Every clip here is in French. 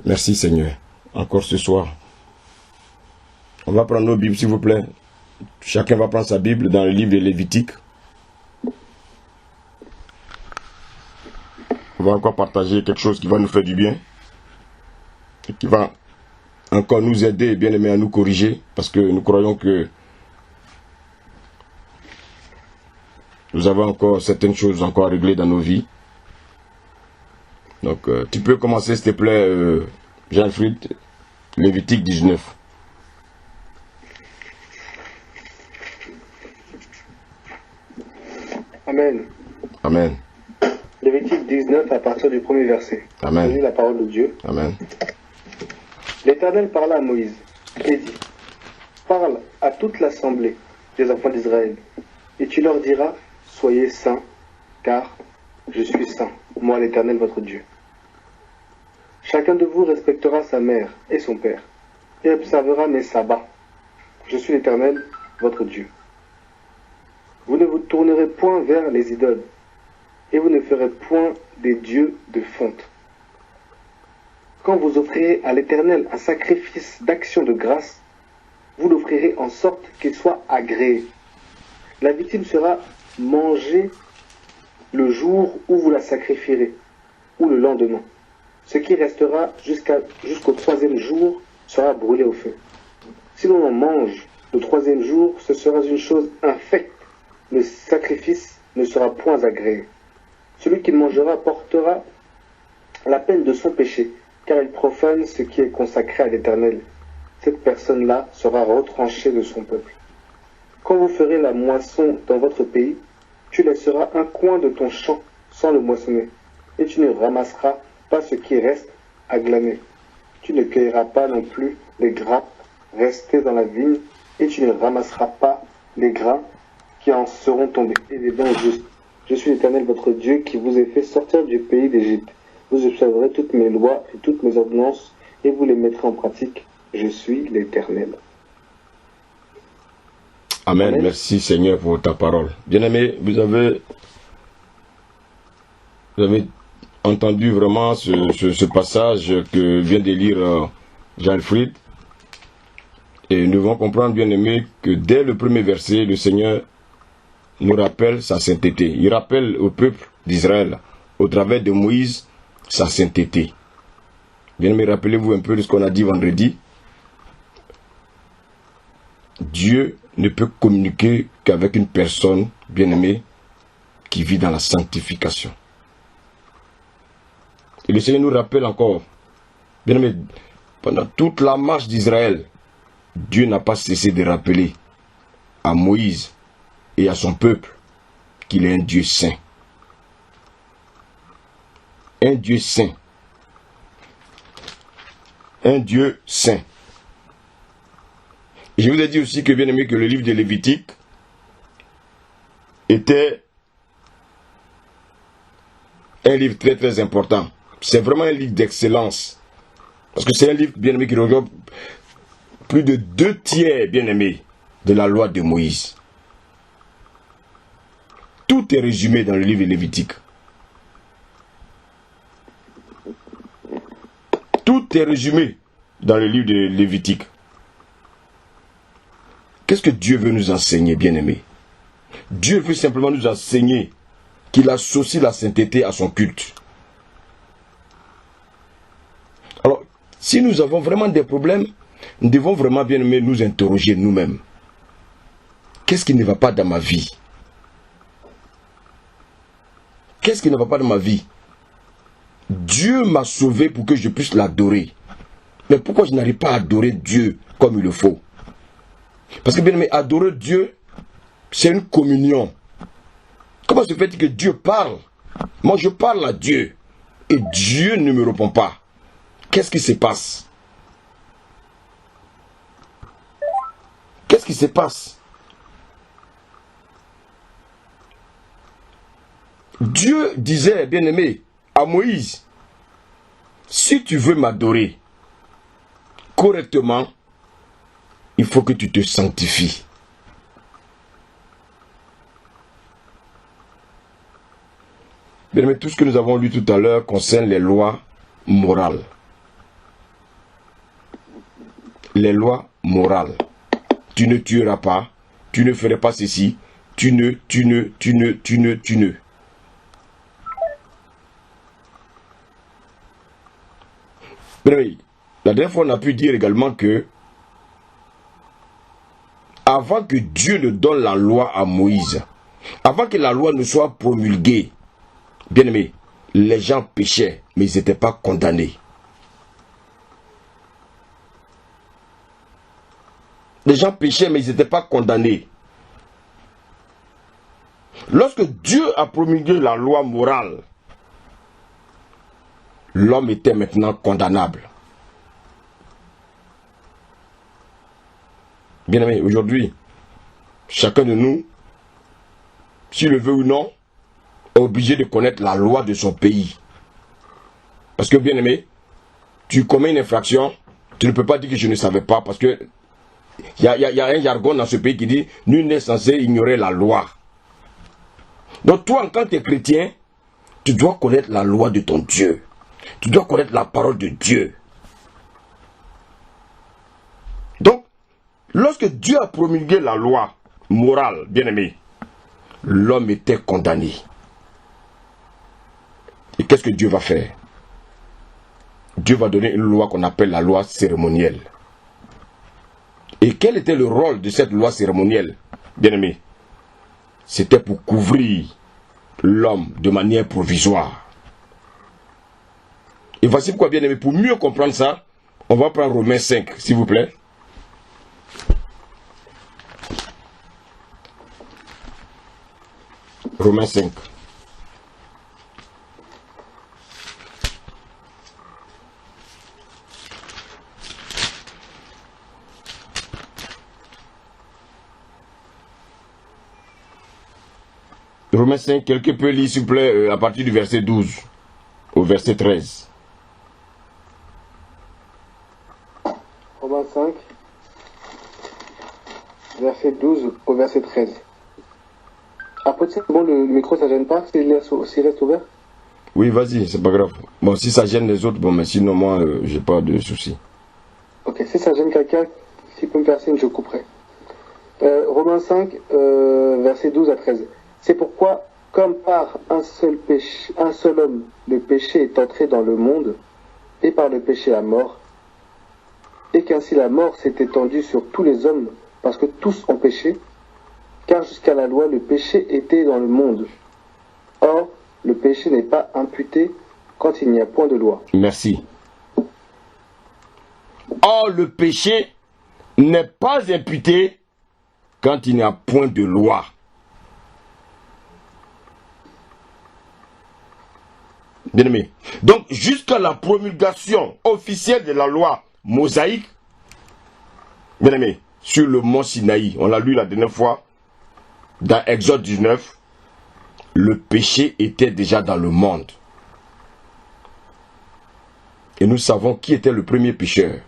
Merci Seigneur. Encore ce soir. On va prendre nos Bibles s'il vous plaît. Chacun va prendre sa Bible dans le livre de Lévitique. On va encore partager quelque chose qui va nous faire du bien. Et qui va encore nous aider, bien aimé, à nous corriger. Parce que nous croyons que nous avons encore certaines choses encore à régler dans nos vies. Donc, tu peux commencer, s'il te plaît, Jean-Fried, Lévitique 19. Amen. Amen. Lévitique 19 à partir du premier verset. Amen. Je lis la parole de Dieu. Amen. L'Éternel parla à Moïse et dit, parle à toute l'assemblée des enfants d'Israël, et tu leur diras, soyez saints, car je suis saint, moi l'Éternel votre Dieu. Chacun de vous respectera sa mère et son père, et observera mes sabbats. Je suis l'Éternel votre Dieu. Vous ne vous tournerez point vers les idoles, et vous ne ferez point des dieux de fonte. Quand vous offrirez à l'Éternel un sacrifice d'action de grâce, vous l'offrirez en sorte qu'il soit agréé. La victime sera mangée le jour où vous la sacrifierez, ou le lendemain. Ce qui restera jusqu'au troisième jour sera brûlé au feu. Si l'on en mange le troisième jour, ce sera une chose infecte. Le sacrifice ne sera point agréé. Celui qui le mangera portera la peine de son péché, car il profane ce qui est consacré à l'Éternel. Cette personne-là sera retranchée de son peuple. Quand vous ferez la moisson dans votre pays, tu laisseras un coin de ton champ sans le moissonner, et tu ne ramasseras pas ce qui reste à glaner. Tu ne cueilleras pas non plus les grappes restées dans la vigne, et tu ne ramasseras pas les grains qui en seront tombés. Et les dents justes. Je suis l'Éternel votre Dieu qui vous ai fait sortir du pays d'Égypte. Vous observerez toutes mes lois et toutes mes ordonnances, et vous les mettrez en pratique. Je suis l'Éternel. Amen. Amen. Merci Seigneur pour ta parole. Bien-aimé, vous avez entendu vraiment ce passage que vient de lire Jean-Fried. Et nous devons comprendre, bien-aimé, que dès le premier verset, le Seigneur nous rappelle sa sainteté. Il rappelle au peuple d'Israël, au travers de Moïse, sa sainteté. Bien-aimé, rappelez-vous un peu de ce qu'on a dit vendredi. Dieu ne peut communiquer qu'avec une personne, bien-aimée, qui vit dans la sanctification. Et le Seigneur nous rappelle encore, bien-aimé, pendant toute la marche d'Israël, Dieu n'a pas cessé de rappeler à Moïse et à son peuple qu'il est un Dieu saint. Un Dieu saint. Un Dieu saint. Et je vous ai dit aussi que, bien aimé, que le livre de Lévitique était un livre très très important. C'est vraiment un livre d'excellence. Parce que c'est un livre, bien aimé, qui regroupe plus de 2/3, bien aimé, de la loi de Moïse. Tout est résumé dans le livre de Lévitique. Tout est résumé dans le livre de Lévitique. Qu'est-ce que Dieu veut nous enseigner, bien-aimés? Dieu veut simplement nous enseigner qu'il associe la sainteté à son culte. Alors, si nous avons vraiment des problèmes, nous devons vraiment, bien-aimés, nous interroger nous-mêmes. Qu'est-ce qui ne va pas dans ma vie? Qu'est-ce qui ne va pas dans ma vie? Dieu m'a sauvé pour que je puisse l'adorer. Mais pourquoi je n'arrive pas à adorer Dieu comme il le faut? Parce que bien aimé, adorer Dieu, c'est une communion. Comment se fait-il que Dieu parle? Moi je parle à Dieu et Dieu ne me répond pas. Qu'est-ce qui se passe? Qu'est-ce qui se passe? Dieu disait, bien aimé, à Moïse, si tu veux m'adorer correctement, il faut que tu te sanctifies. Bien aimé, tout ce que nous avons lu tout à l'heure concerne les lois morales. les lois morales. Tu ne tueras pas, tu ne ferais pas ceci, tu ne. Mais la dernière fois, on a pu dire également que avant que Dieu ne donne la loi à Moïse, avant que la loi ne soit promulguée, bien aimé, les gens péchaient, mais ils n'étaient pas condamnés. Les gens péchaient, mais ils n'étaient pas condamnés. Lorsque Dieu a promulgué la loi morale, l'homme était maintenant condamnable. Bien aimé, aujourd'hui, chacun de nous, s'il le veut ou non, est obligé de connaître la loi de son pays. Parce que, bien aimé, tu commets une infraction, tu ne peux pas dire que je ne savais pas, parce que il y a un jargon dans ce pays qui dit « Nul n'est censé ignorer la loi ». Donc toi, en tant que chrétien, tu dois connaître la loi de ton Dieu. Tu dois connaître la parole de Dieu. Donc, lorsque Dieu a promulgué la loi morale, bien aimé, l'homme était condamné. Et qu'est-ce que Dieu va faire? Dieu va donner une loi qu'on appelle la loi cérémonielle. Et quel était le rôle de cette loi cérémonielle, bien aimé? C'était pour couvrir l'homme de manière provisoire. Et voici pourquoi, bien aimé, pour mieux comprendre ça, on va prendre Romains 5, s'il vous plaît. Romains 5. Romains 5, quelqu'un peut lire, s'il vous plaît, à partir du verset 12 au verset 13. Romains 5, verset 12 au verset 13. Après, c'est bon, le micro, ça gêne pas s'il reste ouvert? Oui, vas-y, c'est pas grave. Bon, si ça gêne les autres, bon, mais sinon, moi, j'ai pas de soucis. Ok, si ça gêne quelqu'un, s'il peut me faire signe, je couperai. Romains 5, verset 12 à 13. C'est pourquoi, comme par un seul homme, le péché est entré dans le monde, et par le péché la mort, et qu'ainsi la mort s'est étendue sur tous les hommes, parce que tous ont péché, car jusqu'à la loi, le péché était dans le monde. Or, le péché n'est pas imputé quand il n'y a point de loi. Merci. Or, le péché n'est pas imputé quand il n'y a point de loi. Bien aimé. Donc, jusqu'à la promulgation officielle de la loi mosaïque, bien aimé, sur le mont Sinaï, on l'a lu la dernière fois, dans Exode 19, le péché était déjà dans le monde. Et nous savons qui était le premier pécheur.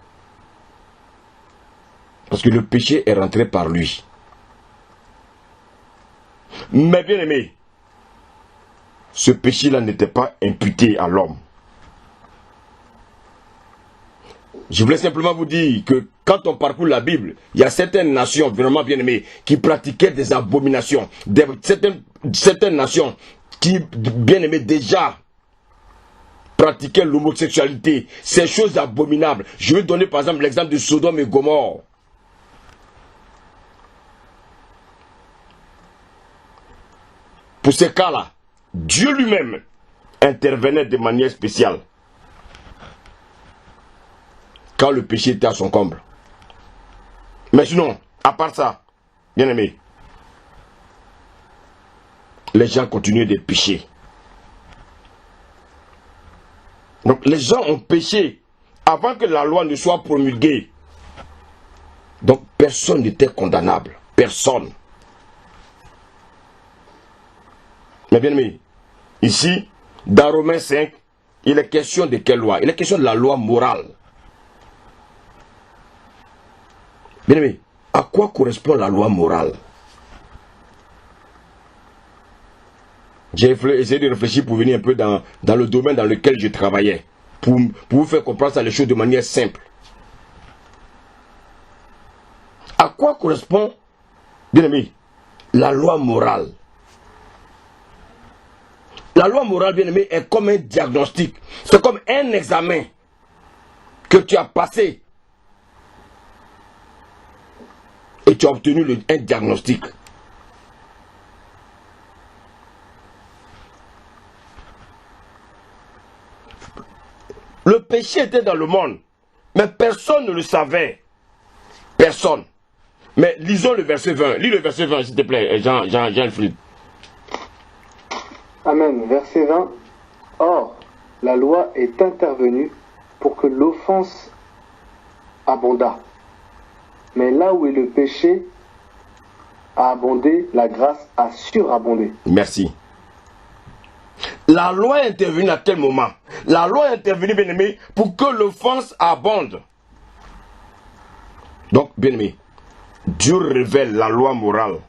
Parce que le péché est rentré par lui. Mais bien aimé, ce péché-là n'était pas imputé à l'homme. Je voulais simplement vous dire que quand on parcourt la Bible, il y a certaines nations vraiment bien aimées qui pratiquaient des abominations. Certaines nations qui, bien aimées, déjà pratiquaient l'homosexualité. Ces choses abominables. Je vais donner par exemple l'exemple de Sodome et Gomorrhe. Pour ces cas-là, Dieu lui-même intervenait de manière spéciale quand le péché était à son comble. Mais sinon, à part ça, bien aimé, les gens continuaient de pécher. Donc les gens ont péché avant que la loi ne soit promulguée. Donc personne n'était condamnable. Personne. Mais bien aimé, ici, dans Romains 5, il est question de quelle loi? Il est question de la loi morale. Bien aimé, à quoi correspond la loi morale? J'ai essayé de réfléchir pour venir un peu dans le domaine dans lequel je travaillais. Pour vous faire comprendre ça, les choses de manière simple. À quoi correspond, bien aimé, la loi morale? La loi morale, bien aimé, est comme un diagnostic. C'est comme un examen que tu as passé. Et tu as obtenu un diagnostic. Le péché était dans le monde, mais personne ne le savait. Personne. Mais lisons le verset 20. Lis le verset 20, s'il te plaît, Jean-Alfred. Amen. Verset 20. Or, la loi est intervenue pour que l'offense abondât. Mais là où est le péché a abondé, la grâce a surabondé. Merci. La loi est intervenue à quel moment? La loi est intervenue, bien aimé, pour que l'offense abonde. Donc, bien aimé, Dieu révèle la loi morale.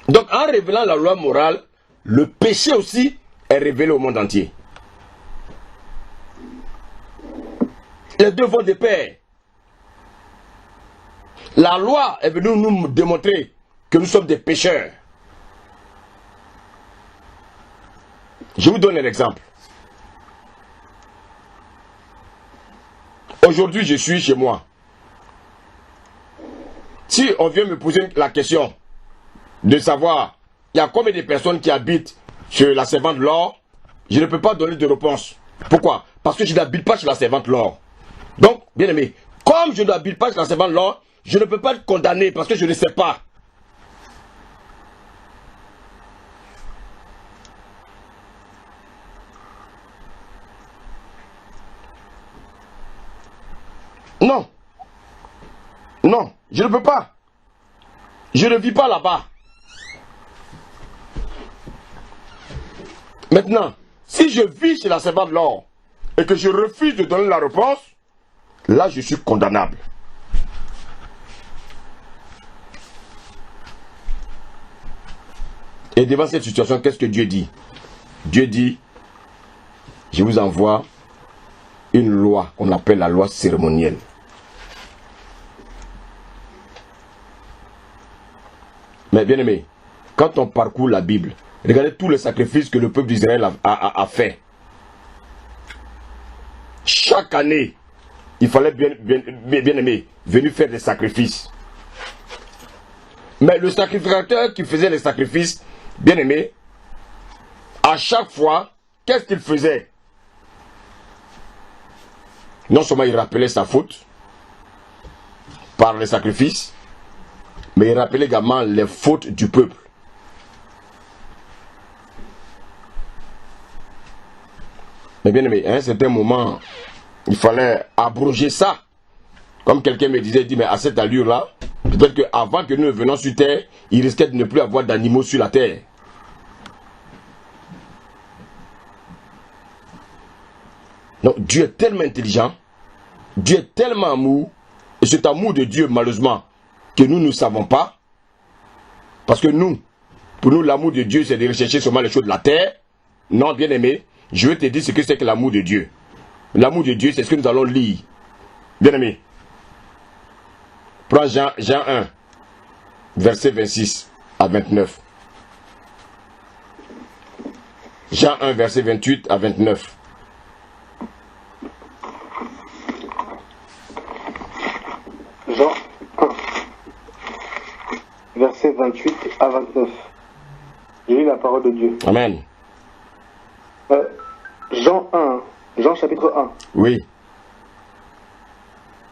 Donc, en révélant la loi morale, le péché aussi est révélé au monde entier. Les deux vont de pair. La loi est venue nous démontrer que nous sommes des pécheurs. Je vous donne un exemple. Aujourd'hui, je suis chez moi. Si on vient me poser la question de savoir il y a combien de personnes qui habitent sur la servante Laure, je ne peux pas donner de réponse. Pourquoi? Parce que je n'habite pas chez la servante Laure. Donc, bien aimé, comme je n'habite pas chez la servante Laure, je ne peux pas être condamné parce que je ne sais pas. Non. Non, je ne peux pas. Je ne vis pas là-bas. Maintenant, si je vis chez la servante Laure et que je refuse de donner la réponse, là je suis condamnable. Et devant cette situation, qu'est-ce que Dieu dit? Dieu dit, je vous envoie une loi qu'on appelle la loi cérémonielle. Mais bien aimé, quand on parcourt la Bible, regardez tous les sacrifices que le peuple d'Israël a fait. Chaque année, il fallait bien aimé venir faire des sacrifices. Mais le sacrificateur qui faisait les sacrifices, bien aimé, à chaque fois, qu'est-ce qu'il faisait? Non seulement il rappelait sa faute par les sacrifices, mais il rappelait également les fautes du peuple. Mais bien aimé, à un certain moment, il fallait abroger ça. Comme quelqu'un me disait, dit, mais à cette allure-là, peut-être qu'avant que nous ne venions sur terre, il risquait de ne plus avoir d'animaux sur la terre. Donc Dieu est tellement intelligent, Dieu est tellement amour, et cet amour de Dieu, malheureusement, que nous ne savons pas, parce que nous, pour nous, l'amour de Dieu, c'est de rechercher seulement les choses de la terre. Non, bien aimé, je vais te dire ce que c'est que l'amour de Dieu. L'amour de Dieu, c'est ce que nous allons lire. Bien aimé, prends Jean 1, verset 26 à 29. Jean 1, verset 28 à 29. Jean 1, verset 28 à 29. J'ai lu la parole de Dieu. Amen. Jean 1, Jean chapitre 1. Oui.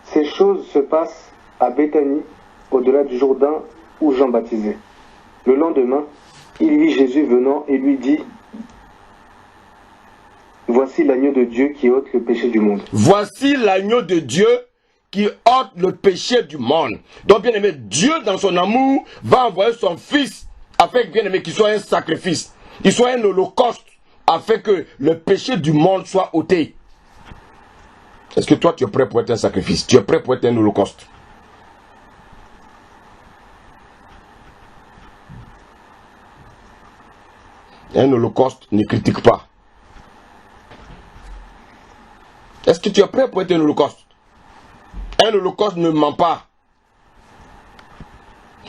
Ces choses se passent à Béthanie, au-delà du Jourdain, où Jean baptisait. Le lendemain, il vit Jésus venant et lui dit, « Voici l'agneau de Dieu qui ôte le péché du monde. » Voici l'agneau de Dieu qui ôte le péché du monde. Donc, bien aimé, Dieu, dans son amour, va envoyer son Fils, afin, bien aimé, qu'il soit un sacrifice, qu'il soit un holocauste, afin que le péché du monde soit ôté. Est-ce que toi, tu es prêt pour être un sacrifice? Tu es prêt pour être un holocauste? Un holocauste ne critique pas. Est-ce que tu es prêt pour être un holocauste? Un holocauste ne ment pas.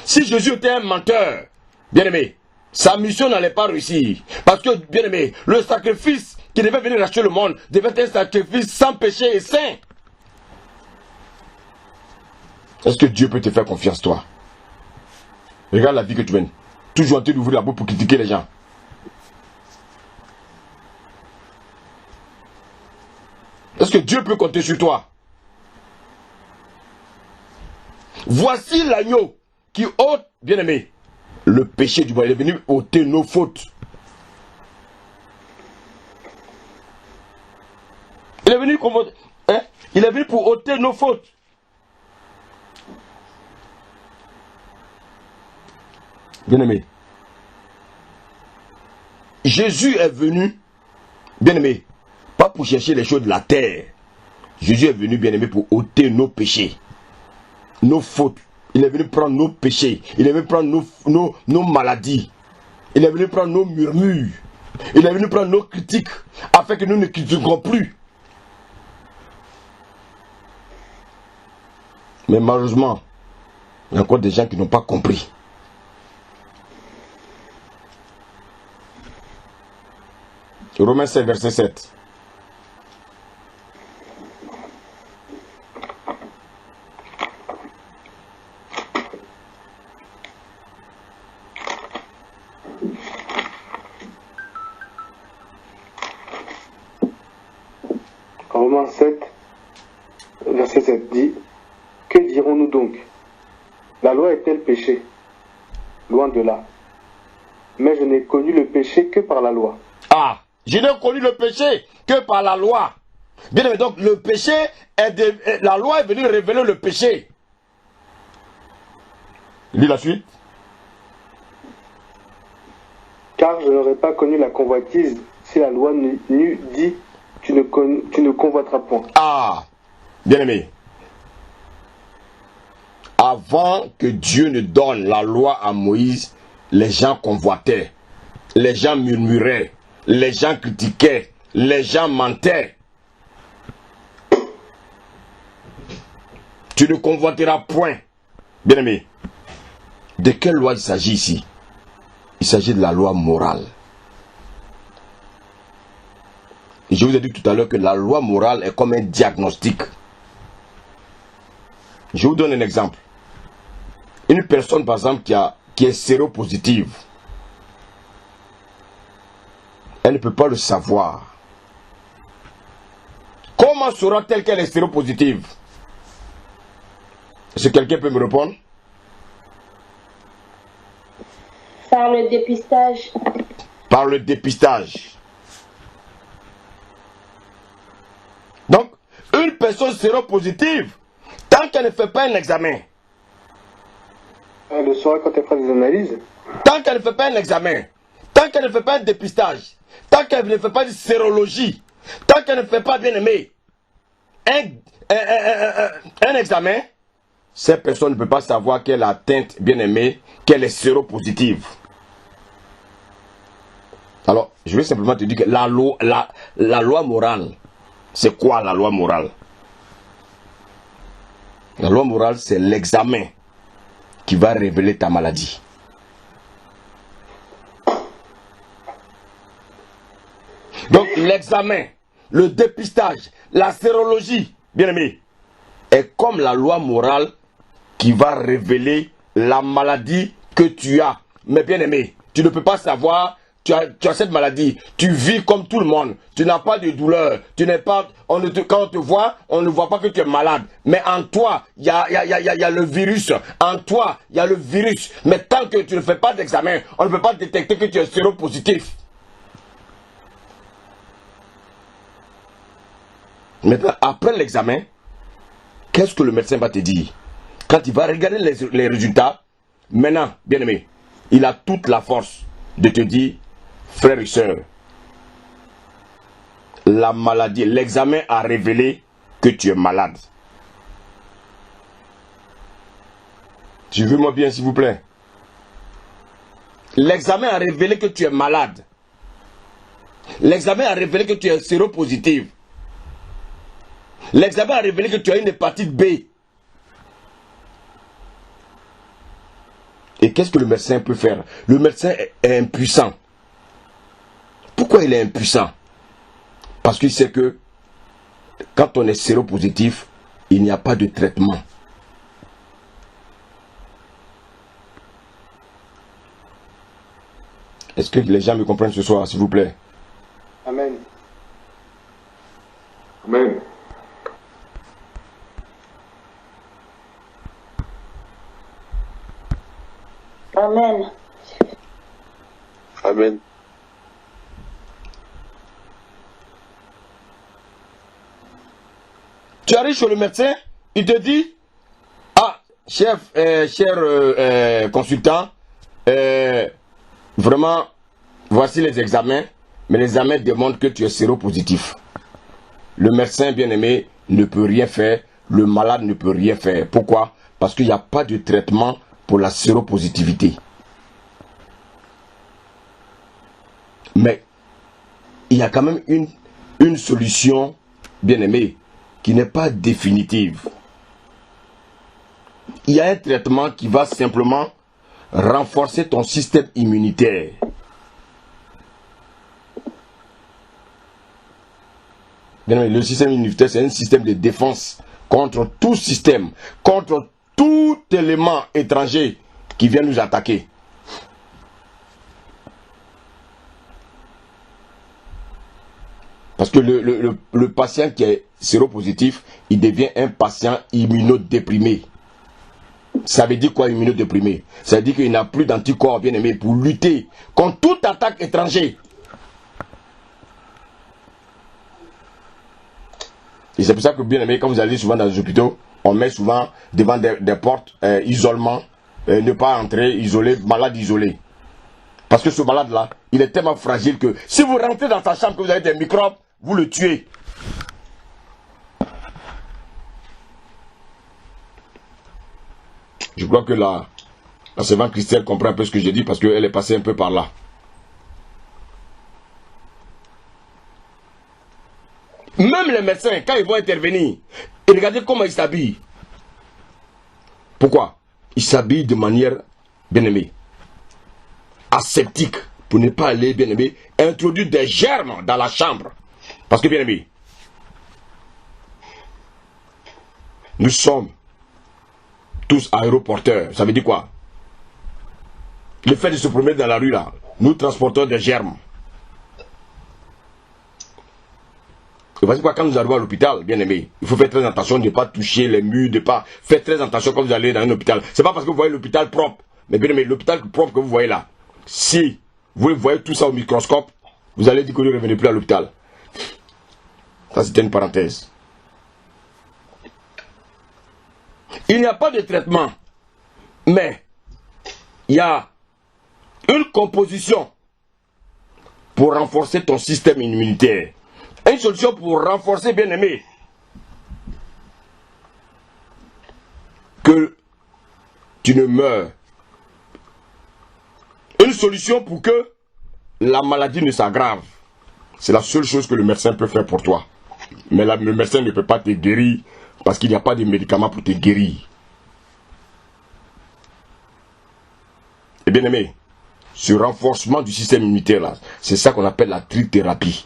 Si Jésus était un menteur, bien-aimé, sa mission n'allait pas réussir. Parce que, bien-aimé, le sacrifice qui devait venir racheter le monde devait être un sacrifice sans péché et saint. Est-ce que Dieu peut te faire confiance, toi? Regarde la vie que tu mènes. Toujours en train d'ouvrir la bouche pour critiquer les gens. Est-ce que Dieu peut compter sur toi? Voici l'agneau qui ôte, bien-aimé, le péché du monde. Il est venu ôter nos fautes. Il est venu il est venu pour ôter nos fautes. Bien-aimé, Jésus est venu, bien-aimé, pas pour chercher les choses de la terre. Jésus est venu, bien-aimé, pour ôter nos péchés, nos fautes. Il est venu prendre nos péchés. Il est venu prendre nos maladies. Il est venu prendre nos murmures. Il est venu prendre nos critiques, afin que nous ne critiquons plus. Mais malheureusement, il y a encore des gens qui n'ont pas compris. Romains 7, verset 7. Romains 7, verset 7 dit: que dirons-nous donc? La loi est-elle péché? Loin de là. Mais je n'ai connu le péché que par la loi. Ah, je n'ai connu le péché que par la loi. Bien aimé, donc le péché la loi est venue révéler le péché. Lis la suite. Car je n'aurais pas connu la convoitise si la loi n'eût dit tu ne convoiteras point. Ah, bien aimé. Avant que Dieu ne donne la loi à Moïse, les gens convoitaient, les gens murmuraient, les gens critiquaient, les gens mentaient. Tu ne convoiteras point. Bien aimé, de quelle loi il s'agit ici? Il s'agit de la loi morale. Et je vous ai dit tout à l'heure que la loi morale est comme un diagnostic. Je vous donne un exemple. Une personne, par exemple, qui est séropositive, elle ne peut pas le savoir. Comment saura-t-elle qu'elle est séropositive? Est-ce que quelqu'un peut me répondre? Par le dépistage. Par le dépistage. Donc, une personne séropositive, tant qu'elle ne fait pas un examen, Elle le saura quand elle fera des analyses. tant qu'elle ne fait pas un examen, tant qu'elle ne fait pas un dépistage, tant qu'elle ne fait pas de sérologie, tant qu'elle ne fait pas, bien aimé, un examen, cette personne ne peut pas savoir qu'elle est atteinte, bien aimée, qu'elle est séropositive. Alors, je vais simplement te dire que la loi morale, c'est quoi la loi morale? La loi morale, c'est l'examen qui va révéler ta maladie. Donc l'examen, le dépistage, la sérologie, bien aimé, est comme la loi morale qui va révéler la maladie que tu as. Mais bien aimé, tu ne peux pas savoir, tu as cette maladie, tu vis comme tout le monde, tu n'as pas de douleur, tu n'es pas, quand on te voit, on ne voit pas que tu es malade. Mais en toi, il y a le virus. En toi, il y a le virus. Mais tant que tu ne fais pas d'examen, on ne peut pas détecter que tu es séropositif. Maintenant, après l'examen, qu'est-ce que le médecin va te dire? Quand il va regarder les résultats, maintenant, bien aimé, il a toute la force de te dire, frères et sœurs, la maladie, l'examen a révélé que tu es malade. Suivez-moi bien, s'il vous plaît. L'examen a révélé que tu es malade. L'examen a révélé que tu es séropositif. L'examen a révélé que tu as une hépatite B. Et qu'est-ce que le médecin peut faire? Le médecin est impuissant. Pourquoi il est impuissant? Parce qu'il sait que quand on est séropositif, il n'y a pas de traitement. Est-ce que les gens me comprennent ce soir, s'il vous plaît? Amen. Amen. Amen. Amen. Tu arrives chez le médecin, il te dit, ah, cher consultant, vraiment, voici les examens, mais les examens démontrent que tu es séropositif. Le médecin bien-aimé ne peut rien faire, le malade ne peut rien faire. Pourquoi? Parce qu'il n'y a pas de traitement pour la séropositivité. Mais il y a quand même une solution, bien-aimée, qui n'est pas définitive. Il y a un traitement qui va simplement renforcer ton système immunitaire. Le système immunitaire, c'est un système de défense contre tout système, contre tout élément étranger qui vient nous attaquer. Parce que le patient qui est séropositif, il devient un patient immunodéprimé. Ça veut dire quoi, immunodéprimé? Ça veut dire qu'il n'a plus d'anticorps, bien aimé, pour lutter contre toute attaque étrangère. Et c'est pour ça que, bien aimé, quand vous allez souvent dans les hôpitaux, on met souvent devant des portes, isolement, ne pas entrer, isolé, malade isolé. Parce que ce malade-là, il est tellement fragile que si vous rentrez dans sa chambre, que vous avez des microbes, vous le tuez. Je crois que la servante Christelle comprend un peu ce que je dis parce qu'elle est passée un peu par là. Même les médecins, quand ils vont intervenir, et regardez comment ils s'habillent. Pourquoi? Ils s'habillent de manière, bien aimée, aseptique, pour ne pas aller, bien aimé, introduire des germes dans la chambre. Parce que, bien aimé, nous sommes tous aéroporteurs. Ça veut dire quoi? Le fait de se promener dans la rue là, nous transportons des germes. Et voici quoi, quand nous arrivons à l'hôpital, bien aimé, il faut faire très attention de ne pas toucher les murs, de ne pas faire très attention quand vous allez dans un hôpital. C'est pas parce que vous voyez l'hôpital propre, mais bien aimé, l'hôpital propre que vous voyez là, si vous voyez tout ça au microscope, vous allez dire que vous ne revenez plus à l'hôpital. Ça, c'était une parenthèse. Il n'y a pas de traitement, mais il y a une composition pour renforcer ton système immunitaire. Une solution pour renforcer, bien aimé, que tu ne meurs. Une solution pour que la maladie ne s'aggrave. C'est la seule chose que le médecin peut faire pour toi. Mais le médecin ne peut pas te guérir parce qu'il n'y a pas de médicaments pour te guérir. Et bien aimé, ce renforcement du système immunitaire là, c'est ça qu'on appelle la trithérapie.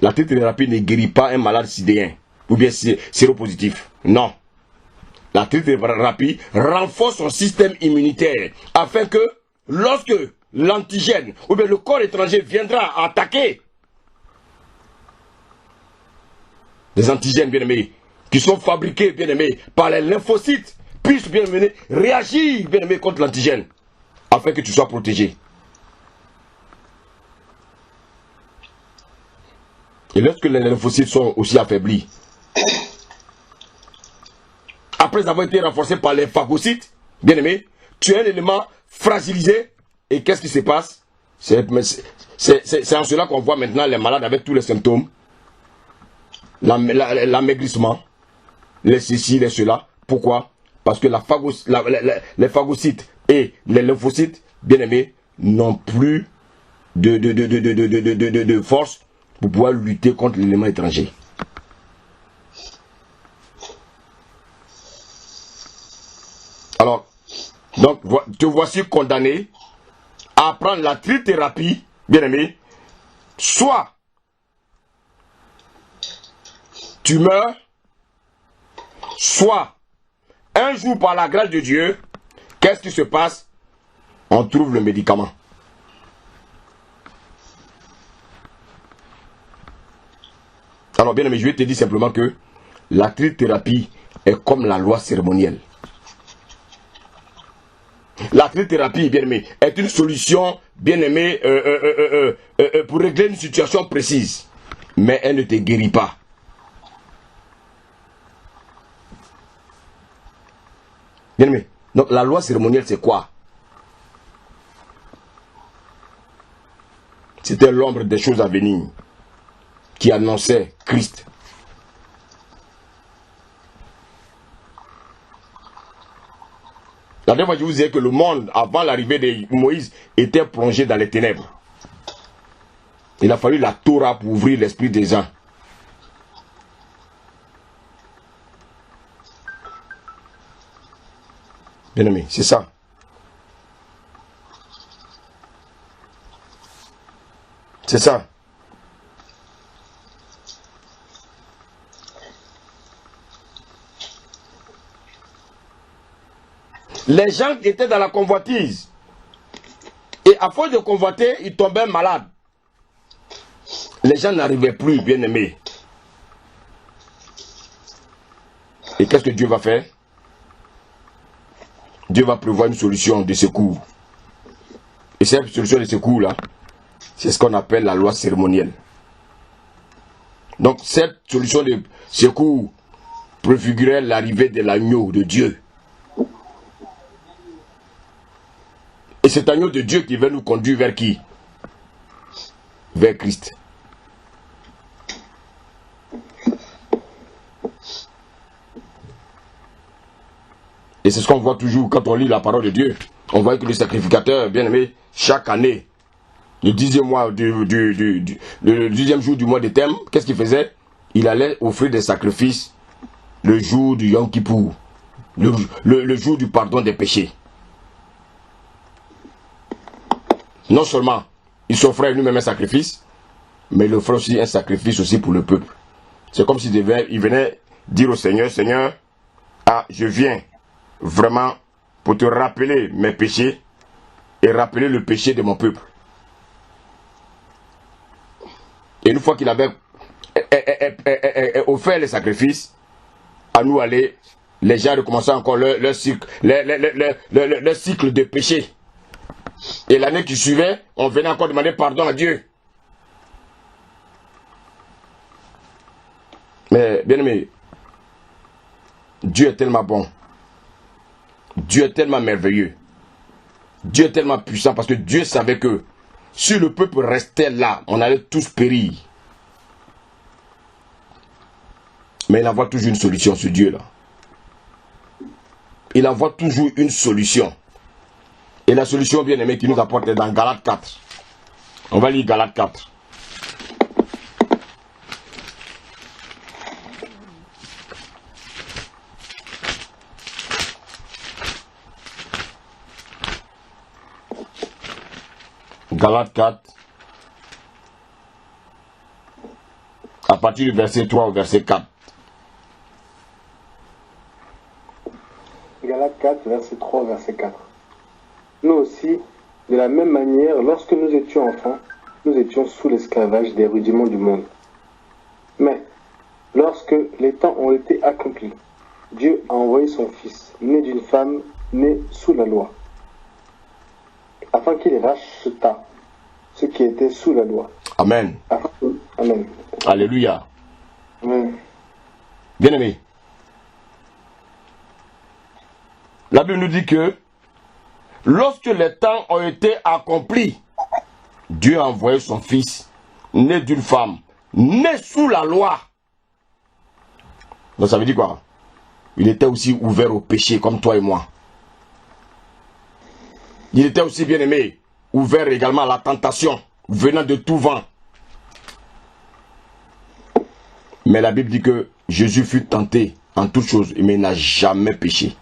La trithérapie ne guérit pas un malade sidéen ou bien séropositif. Non. La trithérapie renforce son système immunitaire afin que lorsque l'antigène ou bien le corps étranger viendra attaquer les antigènes, bien aimés, qui sont fabriqués, bien aimés, par les lymphocytes, puissent, bien aimés, réagir, bien aimés, contre l'antigène afin que tu sois protégé. Et lorsque les lymphocytes sont aussi affaiblis, après avoir été renforcés par les phagocytes, bien aimé, tu es un élément fragilisé. Et qu'est-ce qui se passe? C'est en cela qu'on voit maintenant les malades avec tous les symptômes. L'amaigrissement, les ceci, les cela. Pourquoi? Parce que les phagocytes et les lymphocytes, bien aimés, n'ont plus de force pour pouvoir lutter contre l'élément étranger. Alors, Donc, te voici condamné à prendre la trithérapie, bien-aimé. Soit tu meurs, soit un jour par la grâce de Dieu, qu'est-ce qui se passe? On trouve le médicament. Alors, bien aimé, je vais te dire simplement que la trithérapie est comme la loi cérémonielle. La trithérapie, bien aimé, est une solution, bien aimé, pour régler une situation précise. Mais elle ne te guérit pas. Bien aimé, donc la loi cérémonielle, c'est quoi? C'était l'ombre des choses à venir qui annonçait Christ. La dernière fois, je vous disais que le monde, avant l'arrivée de Moïse, était plongé dans les ténèbres. Il a fallu la Torah pour ouvrir l'esprit des gens. Bien aimé, c'est ça. C'est ça. Les gens qui étaient dans la convoitise, et à force de convoiter, ils tombaient malades. Les gens n'arrivaient plus, bien aimés. Et qu'est-ce que Dieu va faire? Dieu va prévoir une solution de secours. Et cette solution de secours-là, c'est ce qu'on appelle la loi cérémonielle. Donc cette solution de secours préfigurait l'arrivée de l'agneau de Dieu. Et cet agneau de Dieu qui va nous conduire vers qui? Vers Christ. Et c'est ce qu'on voit toujours quand on lit la parole de Dieu. On voit que le sacrificateur, bien aimé, chaque année, le 10e mois le 10e jour du mois de Thème, qu'est-ce qu'il faisait? Il allait offrir des sacrifices le jour du Yom Kippour, le jour du pardon des péchés. Non seulement il s'offrait lui-même un sacrifice, mais il offrait aussi un sacrifice aussi pour le peuple. C'est comme s'il venait dire au Seigneur, Seigneur, je viens vraiment pour te rappeler mes péchés et rappeler le péché de mon peuple. Et une fois qu'il avait offert les sacrifices, à nous aller, les gens recommençaient encore leur cycle de péché. Et l'année qui suivait, on venait encore demander pardon à Dieu. Mais bien aimé, Dieu est tellement bon. Dieu est tellement merveilleux. Dieu est tellement puissant parce que Dieu savait que si le peuple restait là, on allait tous périr. Mais il envoie toujours une solution, ce Dieu-là. Il envoie toujours une solution. Et la solution, bien aimé, qui nous apporte est dans Galates 4. On va lire Galates 4. Galates 4. À partir du verset 3 au verset 4. Galates 4, verset 3, verset 4. Nous aussi, de la même manière, lorsque nous étions enfants, nous étions sous l'esclavage des rudiments du monde. Mais, lorsque les temps ont été accomplis, Dieu a envoyé son Fils, né d'une femme, née sous la loi, afin qu'il rachetât ce qui était sous la loi. Amen. Amen. Alléluia. Amen. Bien-aimé, la Bible nous dit que lorsque les temps ont été accomplis, Dieu a envoyé son Fils, né d'une femme, né sous la loi. Donc ça veut dire quoi? Il était aussi ouvert au péché comme toi et moi. Il était aussi, bien aimé, ouvert également à la tentation, venant de tout vent. Mais la Bible dit que Jésus fut tenté en toutes choses, mais il n'a jamais péché.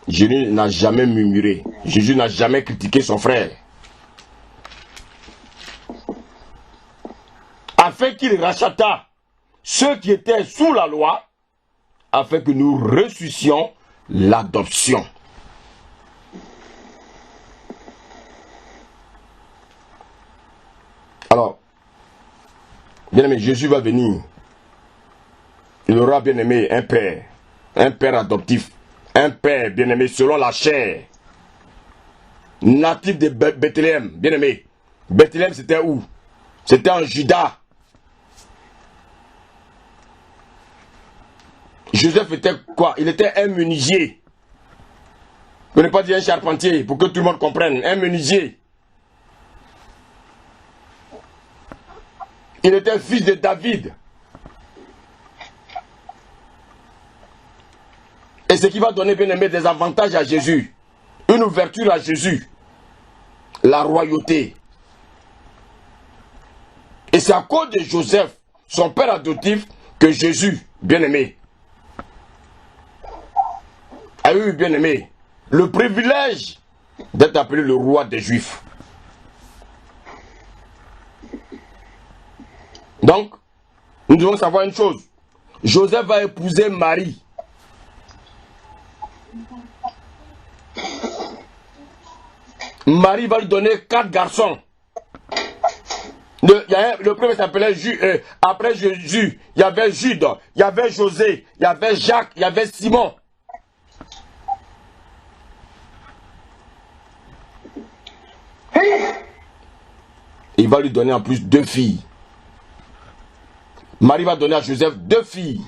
Jésus n'a jamais murmuré. Jésus n'a jamais critiqué son frère. Afin qu'il rachata ceux qui étaient sous la loi, afin que nous reçussions l'adoption. Alors, bien aimé, Jésus va venir. Il aura, bien aimé, un père adoptif, un père, bien aimé, selon la chair, natif de Bethléem, bien aimé. Bethléem, c'était où? C'était en Juda. Joseph était quoi? Il était un menuisier. Je ne pas dire un charpentier, pour que tout le monde comprenne. Un menuisier. Il était fils de David. Et ce qui va donner, bien aimé, des avantages à Jésus. Une ouverture à Jésus. La royauté. Et c'est à cause de Joseph, son père adoptif, que Jésus, bien aimé, a eu, bien aimé, le privilège d'être appelé le roi des Juifs. Donc, nous devons savoir une chose. Joseph va épouser Marie. Marie va lui donner 4 garçons. Le premier s'appelait Jules. Après Jésus, il y avait Jude, il y avait José, il y avait Jacques, il y avait Simon. Il va lui donner en plus 2 filles. Marie va donner à Joseph 2 filles.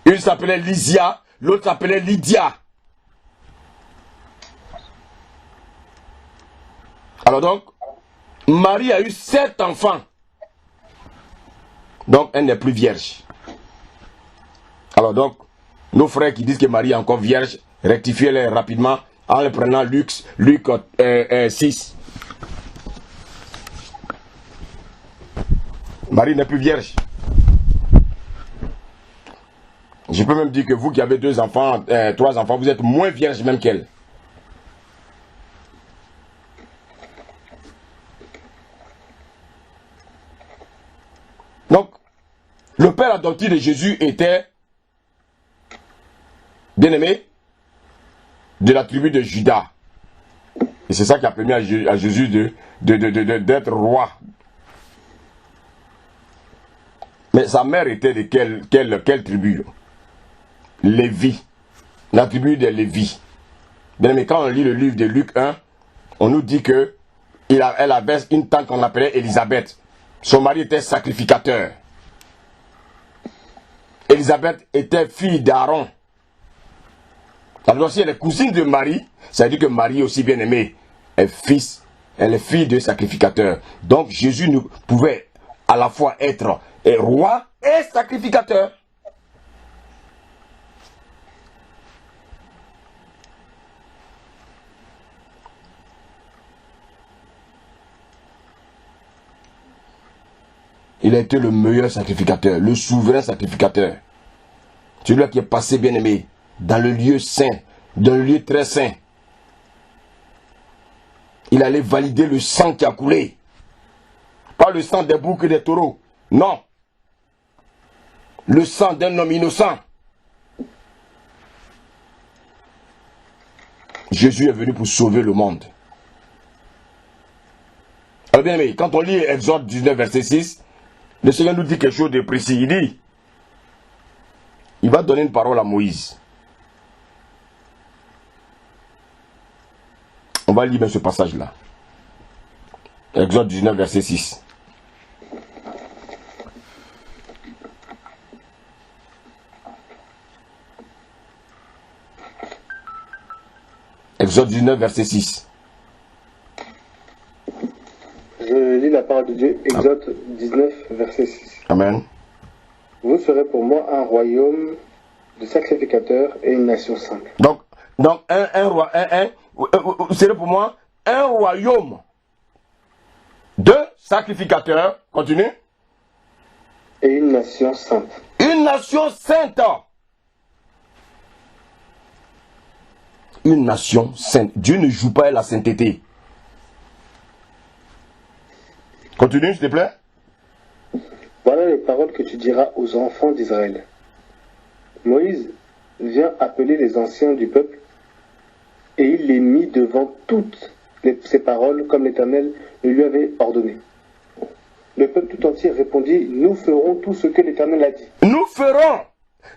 Une s'appelait Lysia, l'autre s'appelait Lydia. Alors donc, Marie a eu 7 enfants. Donc, elle n'est plus vierge. Alors donc, nos frères qui disent que Marie est encore vierge, rectifiez-les rapidement en le prenant Luc 6. Marie n'est plus vierge. Je peux même dire que vous qui avez 2 enfants, 3 enfants, vous êtes moins vierge même qu'elle. Donc, le père adoptif de Jésus était, bien aimé, de la tribu de Juda. Et c'est ça qui a permis à Jésus d'être roi. Mais sa mère était de quelle tribu? Lévi. La tribu de Lévi. Bien aimé, quand on lit le livre de Luc 1, on nous dit que elle avait une tante qu'on appelait Élisabeth. Son mari était sacrificateur. Élisabeth était fille d'Aaron. Alors si elle est cousine de Marie, ça veut dire que Marie aussi bien aimée elle est fille de sacrificateur. Donc Jésus ne pouvait à la fois être roi et sacrificateur. Il a été le meilleur sacrificateur, le souverain sacrificateur. Celui qui est passé, bien aimé, dans le lieu saint, dans le lieu très saint. Il allait valider le sang qui a coulé. Pas le sang des boucs et des taureaux. Non. Le sang d'un homme innocent. Jésus est venu pour sauver le monde. Alors bien aimé, quand on lit Exode 19, verset 6, le Seigneur nous dit quelque chose de précis. Il dit, il va donner une parole à Moïse. On va lire ce passage-là. Exode 19, verset 6. Exode 19, verset 6. Je lis la parole de Dieu, Exode 19, verset 6. Amen. Vous serez pour moi un royaume de sacrificateurs et une nation sainte. Donc vous serez pour moi un royaume de sacrificateurs. Continue. Et une nation sainte. Une nation sainte. une nation sainte. Dieu ne joue pas à la sainteté. Continue, s'il te plaît. Voilà les paroles que tu diras aux enfants d'Israël. Moïse vient appeler les anciens du peuple et il les mit devant toutes ces paroles comme l'Éternel le lui avait ordonné. Le peuple tout entier répondit, nous ferons tout ce que l'Éternel a dit. Nous ferons.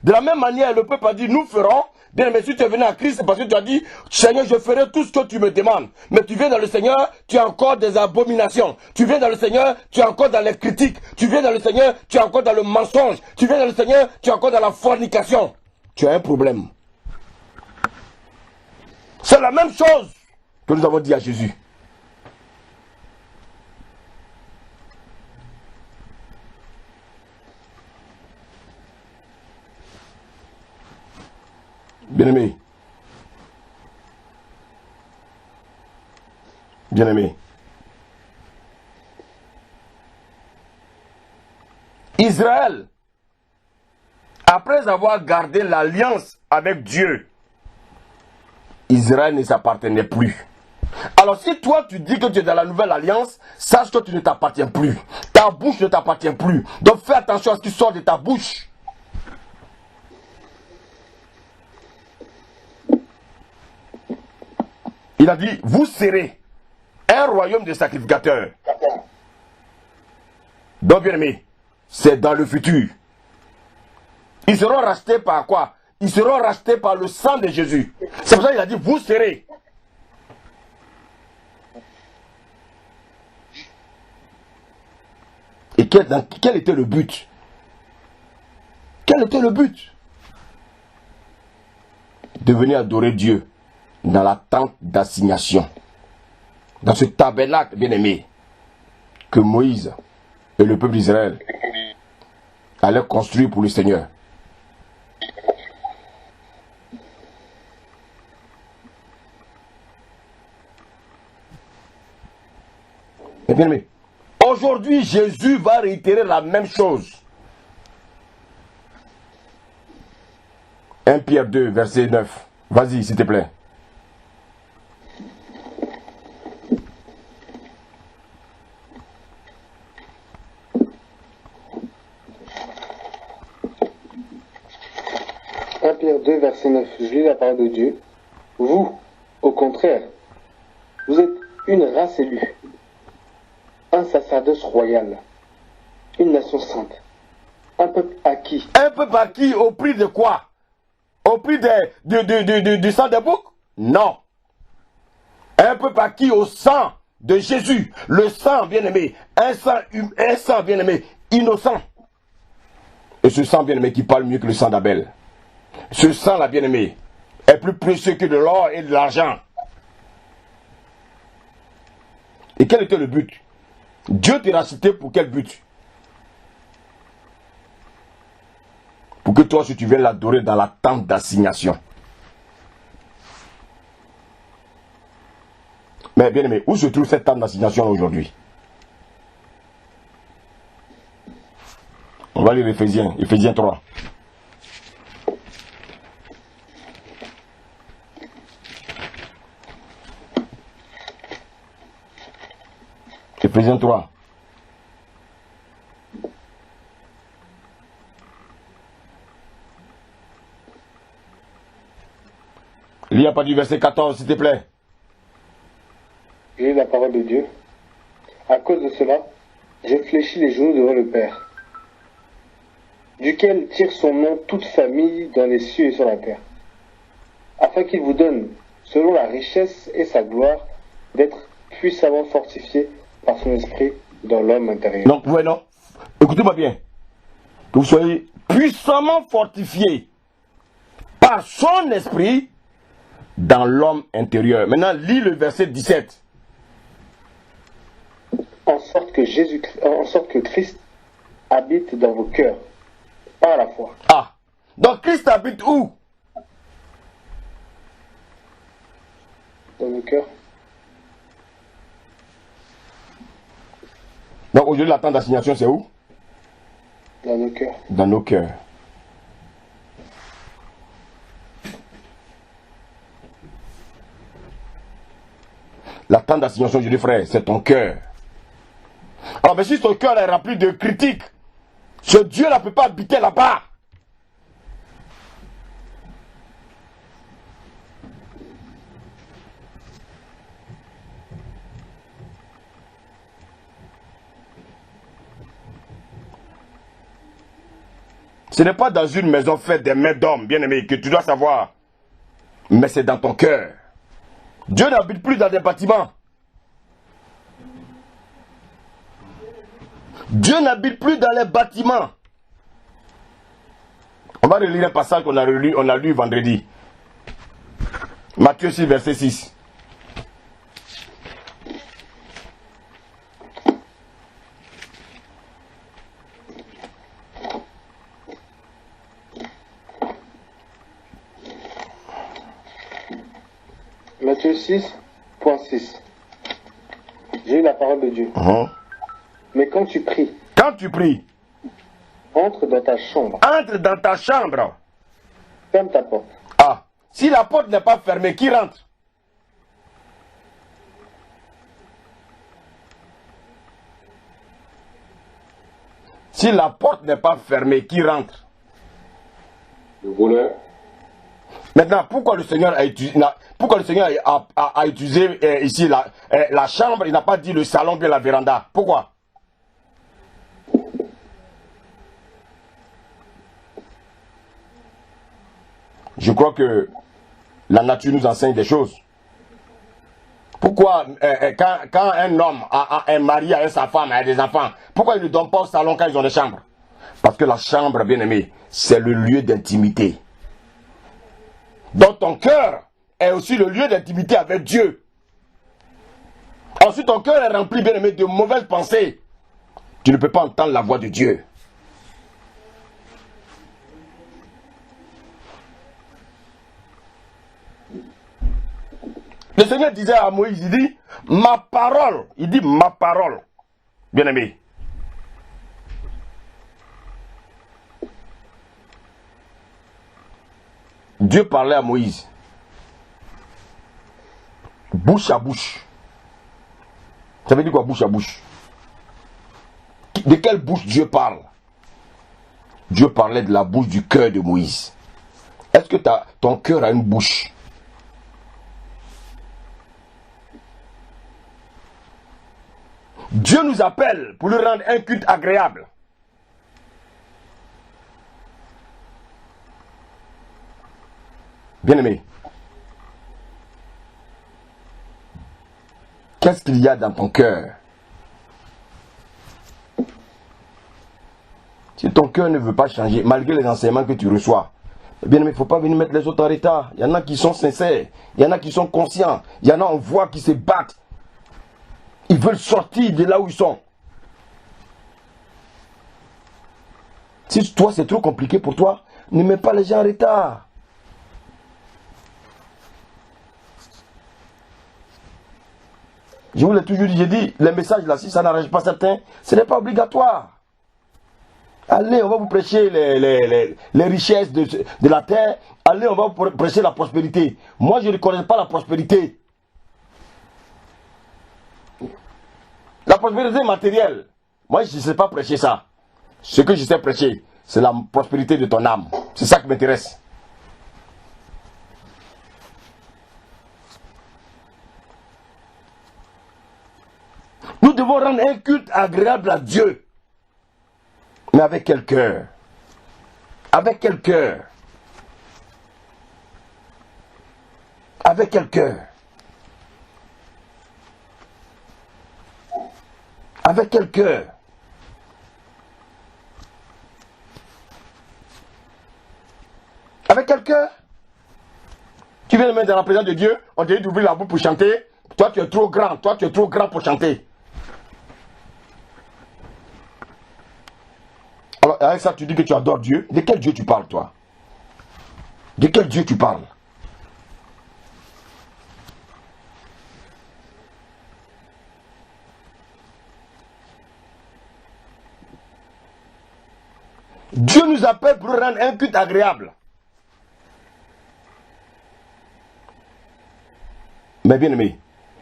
De la même manière, le peuple a dit, nous ferons. Bien, mais si tu es venu à Christ, c'est parce que tu as dit, Seigneur, je ferai tout ce que tu me demandes. Mais tu viens dans le Seigneur, tu as encore des abominations. Tu viens dans le Seigneur, tu es encore dans les critiques. Tu viens dans le Seigneur, tu es encore dans le mensonge. Tu viens dans le Seigneur, tu es encore dans la fornication. Tu as un problème. C'est la même chose que nous avons dit à Jésus. Bien-aimé. Bien-aimé. Israël, après avoir gardé l'alliance avec Dieu, Israël ne s'appartenait plus. Alors si toi tu dis que tu es dans la nouvelle alliance, sache que tu ne t'appartiens plus. Ta bouche ne t'appartient plus. Donc fais attention à ce qui sort de ta bouche. Il a dit, vous serez un royaume de sacrificateurs. Donc bien aimé, c'est dans le futur. Ils seront rachetés par quoi? Ils seront rachetés par le sang de Jésus. C'est pour ça qu'il a dit, vous serez. Et quel était le but? Quel était le but? De venir adorer Dieu dans la tente d'assignation. Dans ce tabernacle bien-aimé que Moïse et le peuple d'Israël allaient construire pour le Seigneur. Et bien aimé, aujourd'hui Jésus va réitérer la même chose. 1 Pierre 2, verset 9. Vas-y, s'il te plaît. Pierre 2, verset 9, je lis la parole de Dieu. Vous, au contraire, vous êtes une race élue, un sacerdoce royal, une nation sainte, un peuple acquis. Un peuple acquis au prix de quoi? Au prix du sang des boucs? Non. Un peuple acquis au sang de Jésus, le sang bien-aimé, un sang bien-aimé, innocent. Et ce sang bien-aimé qui parle mieux que le sang d'Abel. Ce sang, la bien-aimée, est plus précieux que de l'or et de l'argent. Et quel était le but? Dieu t'a racheté pour quel but? Pour que toi, si tu viennes l'adorer dans la tente d'assignation. Mais bien-aimé, où se trouve cette tente d'assignation aujourd'hui? On va lire Éphésiens 3. Éphésiens 3. Lis à partir du verset 14, s'il te plaît. Je lis la parole de Dieu. À cause de cela, j'ai fléchi les genoux devant le Père, duquel tire son nom toute famille dans les cieux et sur la terre, afin qu'il vous donne, selon la richesse et sa gloire, d'être puissamment fortifié par son esprit dans l'homme intérieur. Donc, ouais, non. Écoutez-moi bien. Que vous soyez puissamment fortifiés par son esprit dans l'homme intérieur. Maintenant, lis le verset 17. En sorte que Christ habite dans vos cœurs, par la foi. Ah. Donc, Christ habite où? Dans vos cœurs. Donc, aujourd'hui, la tente d'assignation, c'est où? Dans nos cœurs. Dans nos cœurs. La tente d'assignation, je dis frère, c'est ton cœur. Alors, mais si ton cœur est rempli de critiques, ce Dieu-là ne peut pas habiter là-bas. Ce n'est pas dans une maison faite des mains d'hommes, bien-aimé, que tu dois savoir. Mais c'est dans ton cœur. Dieu n'habite plus dans des bâtiments. Dieu n'habite plus dans les bâtiments. On va relire un passage qu'on a lu vendredi. Matthieu 6, verset 6. Matthieu 6.6. J'ai eu la parole de Dieu. Mais quand tu pries, entre dans ta chambre. Entre dans ta chambre. Ferme ta porte. Ah, si la porte n'est pas fermée, qui rentre? Si la porte n'est pas fermée, qui rentre? Le voleur. Maintenant, pourquoi le Seigneur a utilisé, ici la chambre, il n'a pas dit le salon, bien la véranda? Pourquoi? Je crois que la nature nous enseigne des choses. Pourquoi, quand un homme a un mari, a sa femme, a des enfants, pourquoi il ne donne pas au salon quand ils ont des chambres? Parce que la chambre, bien aimé, c'est le lieu d'intimité. Donc ton cœur est aussi le lieu d'intimité avec Dieu. Ensuite, ton cœur est rempli, bien aimé, de mauvaises pensées. Tu ne peux pas entendre la voix de Dieu. Le Seigneur disait à Moïse, il dit, ma parole, bien aimé. Dieu parlait à Moïse, bouche à bouche. Ça veut dire quoi, bouche à bouche? De quelle bouche Dieu parle? Dieu parlait de la bouche du cœur de Moïse. Est-ce que ton cœur a une bouche? Dieu nous appelle pour lui rendre un culte agréable. Bien-aimé, qu'est-ce qu'il y a dans ton cœur? Si ton cœur ne veut pas changer, malgré les enseignements que tu reçois, bien-aimé, il ne faut pas venir mettre les autres en retard. Il y en a qui sont sincères, il y en a qui sont conscients, il y en a on voit qui se battent. Ils veulent sortir de là où ils sont. Si toi c'est trop compliqué pour toi, ne mets pas les gens en retard. Je vous l'ai toujours dit, j'ai dit, les messages là, si ça n'arrange pas certains, ce n'est pas obligatoire. Allez, on va vous prêcher les richesses de la terre. Allez, on va vous prêcher la prospérité. Moi, je ne connais pas la prospérité. La prospérité matérielle, moi, je ne sais pas prêcher ça. Ce que je sais prêcher, c'est la prospérité de ton âme. C'est ça qui m'intéresse. Nous devons rendre un culte agréable à Dieu. Mais avec quel cœur? Avec quel cœur? Avec quel cœur? Avec quel cœur? Avec quel cœur? Tu viens de mettre dans la présence de Dieu, on te dit d'ouvrir la bouche pour chanter. Toi tu es trop grand, pour chanter. Alors avec ça tu dis que tu adores Dieu. De quel Dieu tu parles toi? De quel Dieu tu parles? Dieu nous appelle pour rendre un culte agréable. Mais bien aimé,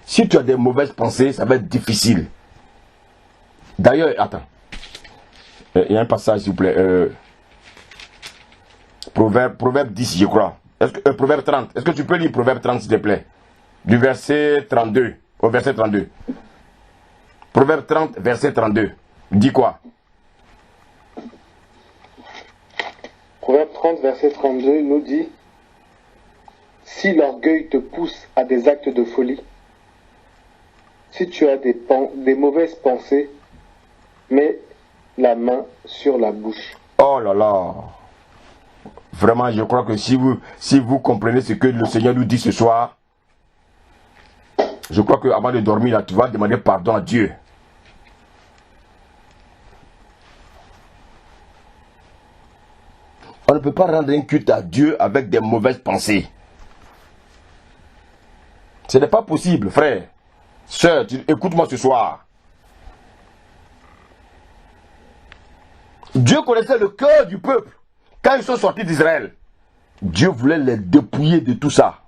Si tu as des mauvaises pensées, ça va être difficile. D'ailleurs, attends. Il y a un passage, s'il vous plaît. Proverbe 10, je crois. Proverbe 30. Est-ce que tu peux lire Proverbe 30, s'il te plaît? Du verset 32 au verset 32. Proverbe 30, verset 32. Dis quoi? Proverbe 30, verset 32 nous dit: si l'orgueil te pousse à des actes de folie, si tu as des mauvaises pensées, mets la main sur la bouche. Oh là là! Vraiment, je crois que si vous comprenez ce que le Seigneur nous dit ce soir, je crois qu'avant de dormir, là, tu vas demander pardon à Dieu. On ne peut pas rendre un culte à Dieu avec des mauvaises pensées. Ce n'est pas possible, frère. Sœur, écoute-moi ce soir. Dieu connaissait le cœur du peuple. Quand ils sont sortis d'Israël, Dieu voulait les dépouiller de tout ça.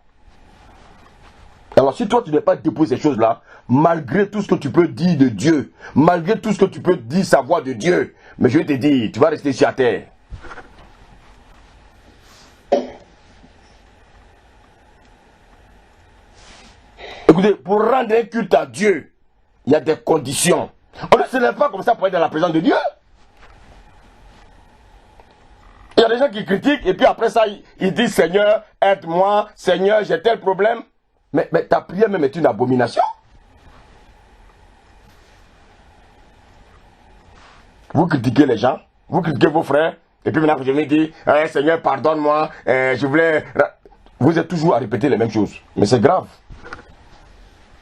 Alors si toi tu n'es pas dépouillé ces choses-là, malgré tout ce que tu peux dire de Dieu, malgré tout ce que tu peux dire savoir de Dieu, mais je vais te dire, tu vas rester sur la terre. Écoutez, pour rendre un culte à Dieu, il y a des conditions. On ne se lève pas comme ça pour être dans la présence de Dieu. Il y a des gens qui critiquent et puis après ça, ils disent Seigneur, aide-moi, Seigneur, j'ai tel problème. Mais ta prière même est une abomination. Vous critiquez les gens, vous critiquez vos frères, et puis maintenant je vais dire Seigneur, pardonne-moi, je voulais. Vous êtes toujours à répéter les mêmes choses. Mais c'est grave.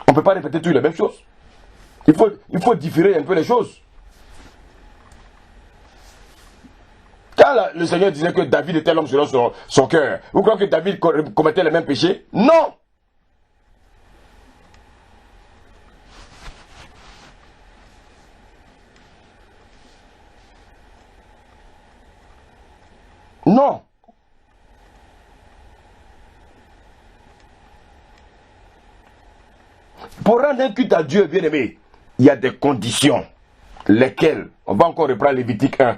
On ne peut pas répéter toujours les mêmes choses. Il faut différer un peu les choses. Quand le Seigneur disait que David était l'homme selon son cœur, vous croyez que David commettait les mêmes péchés? Non! Non! Pour rendre un culte à Dieu, bien aimé, il y a des conditions. Lesquelles? On va encore reprendre Lévitique 1.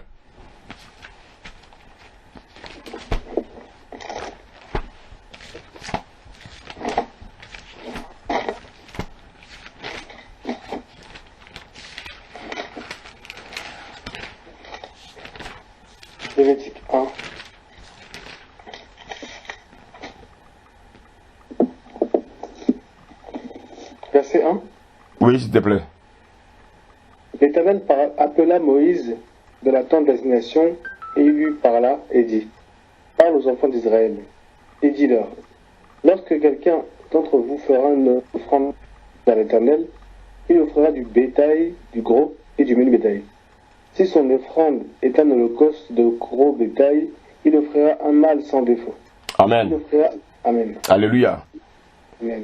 Lévitique 1. Verset 1. Oui, s'il te plaît. L'Éternel appela Moïse de la tente d'assignation et il lui parla et dit: parle aux enfants d'Israël et dis-leur: lorsque quelqu'un d'entre vous fera une offrande à l'Éternel, il offrira du bétail, du gros et du menu bétail. Si son offrande est un holocauste de gros bétail, il offrira un mâle sans défaut. Amen. Il offrira... Amen. Alléluia. Amen.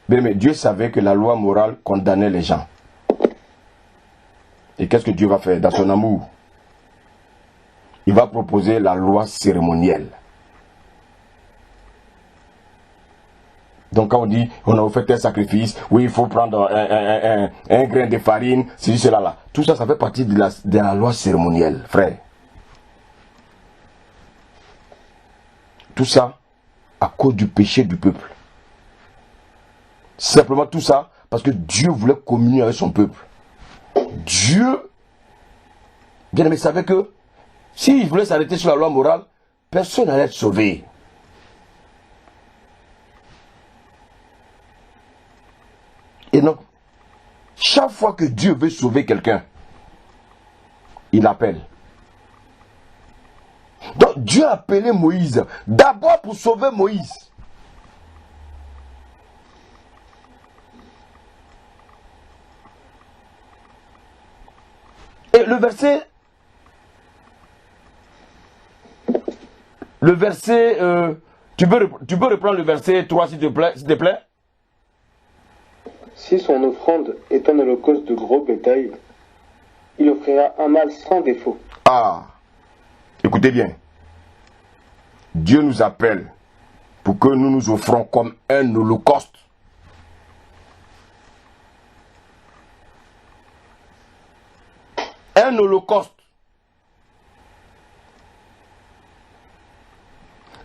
Bien, mais Dieu savait que la loi morale condamnait les gens. Et qu'est-ce que Dieu va faire dans son amour? Il va proposer la loi cérémonielle. Donc quand on dit, on a offert un sacrifice, oui, il faut prendre un grain de farine, c'est cela là. Tout ça, ça fait partie de la loi cérémonielle, frère. Tout ça à cause du péché du peuple. Simplement tout ça parce que Dieu voulait communier avec son peuple. Dieu, bien aimé, savait que s'il voulait s'arrêter sur la loi morale, personne n'allait être sauvé. Et donc, chaque fois que Dieu veut sauver quelqu'un, il appelle. Donc Dieu a appelé Moïse d'abord pour sauver Moïse. Et le verset, tu peux reprendre le verset 3 s'il te plaît. Si son offrande est un holocauste de gros bétail, il offrira un mâle sans défaut. Ah, écoutez bien. Dieu nous appelle pour que nous nous offrons comme un holocauste. Un holocauste.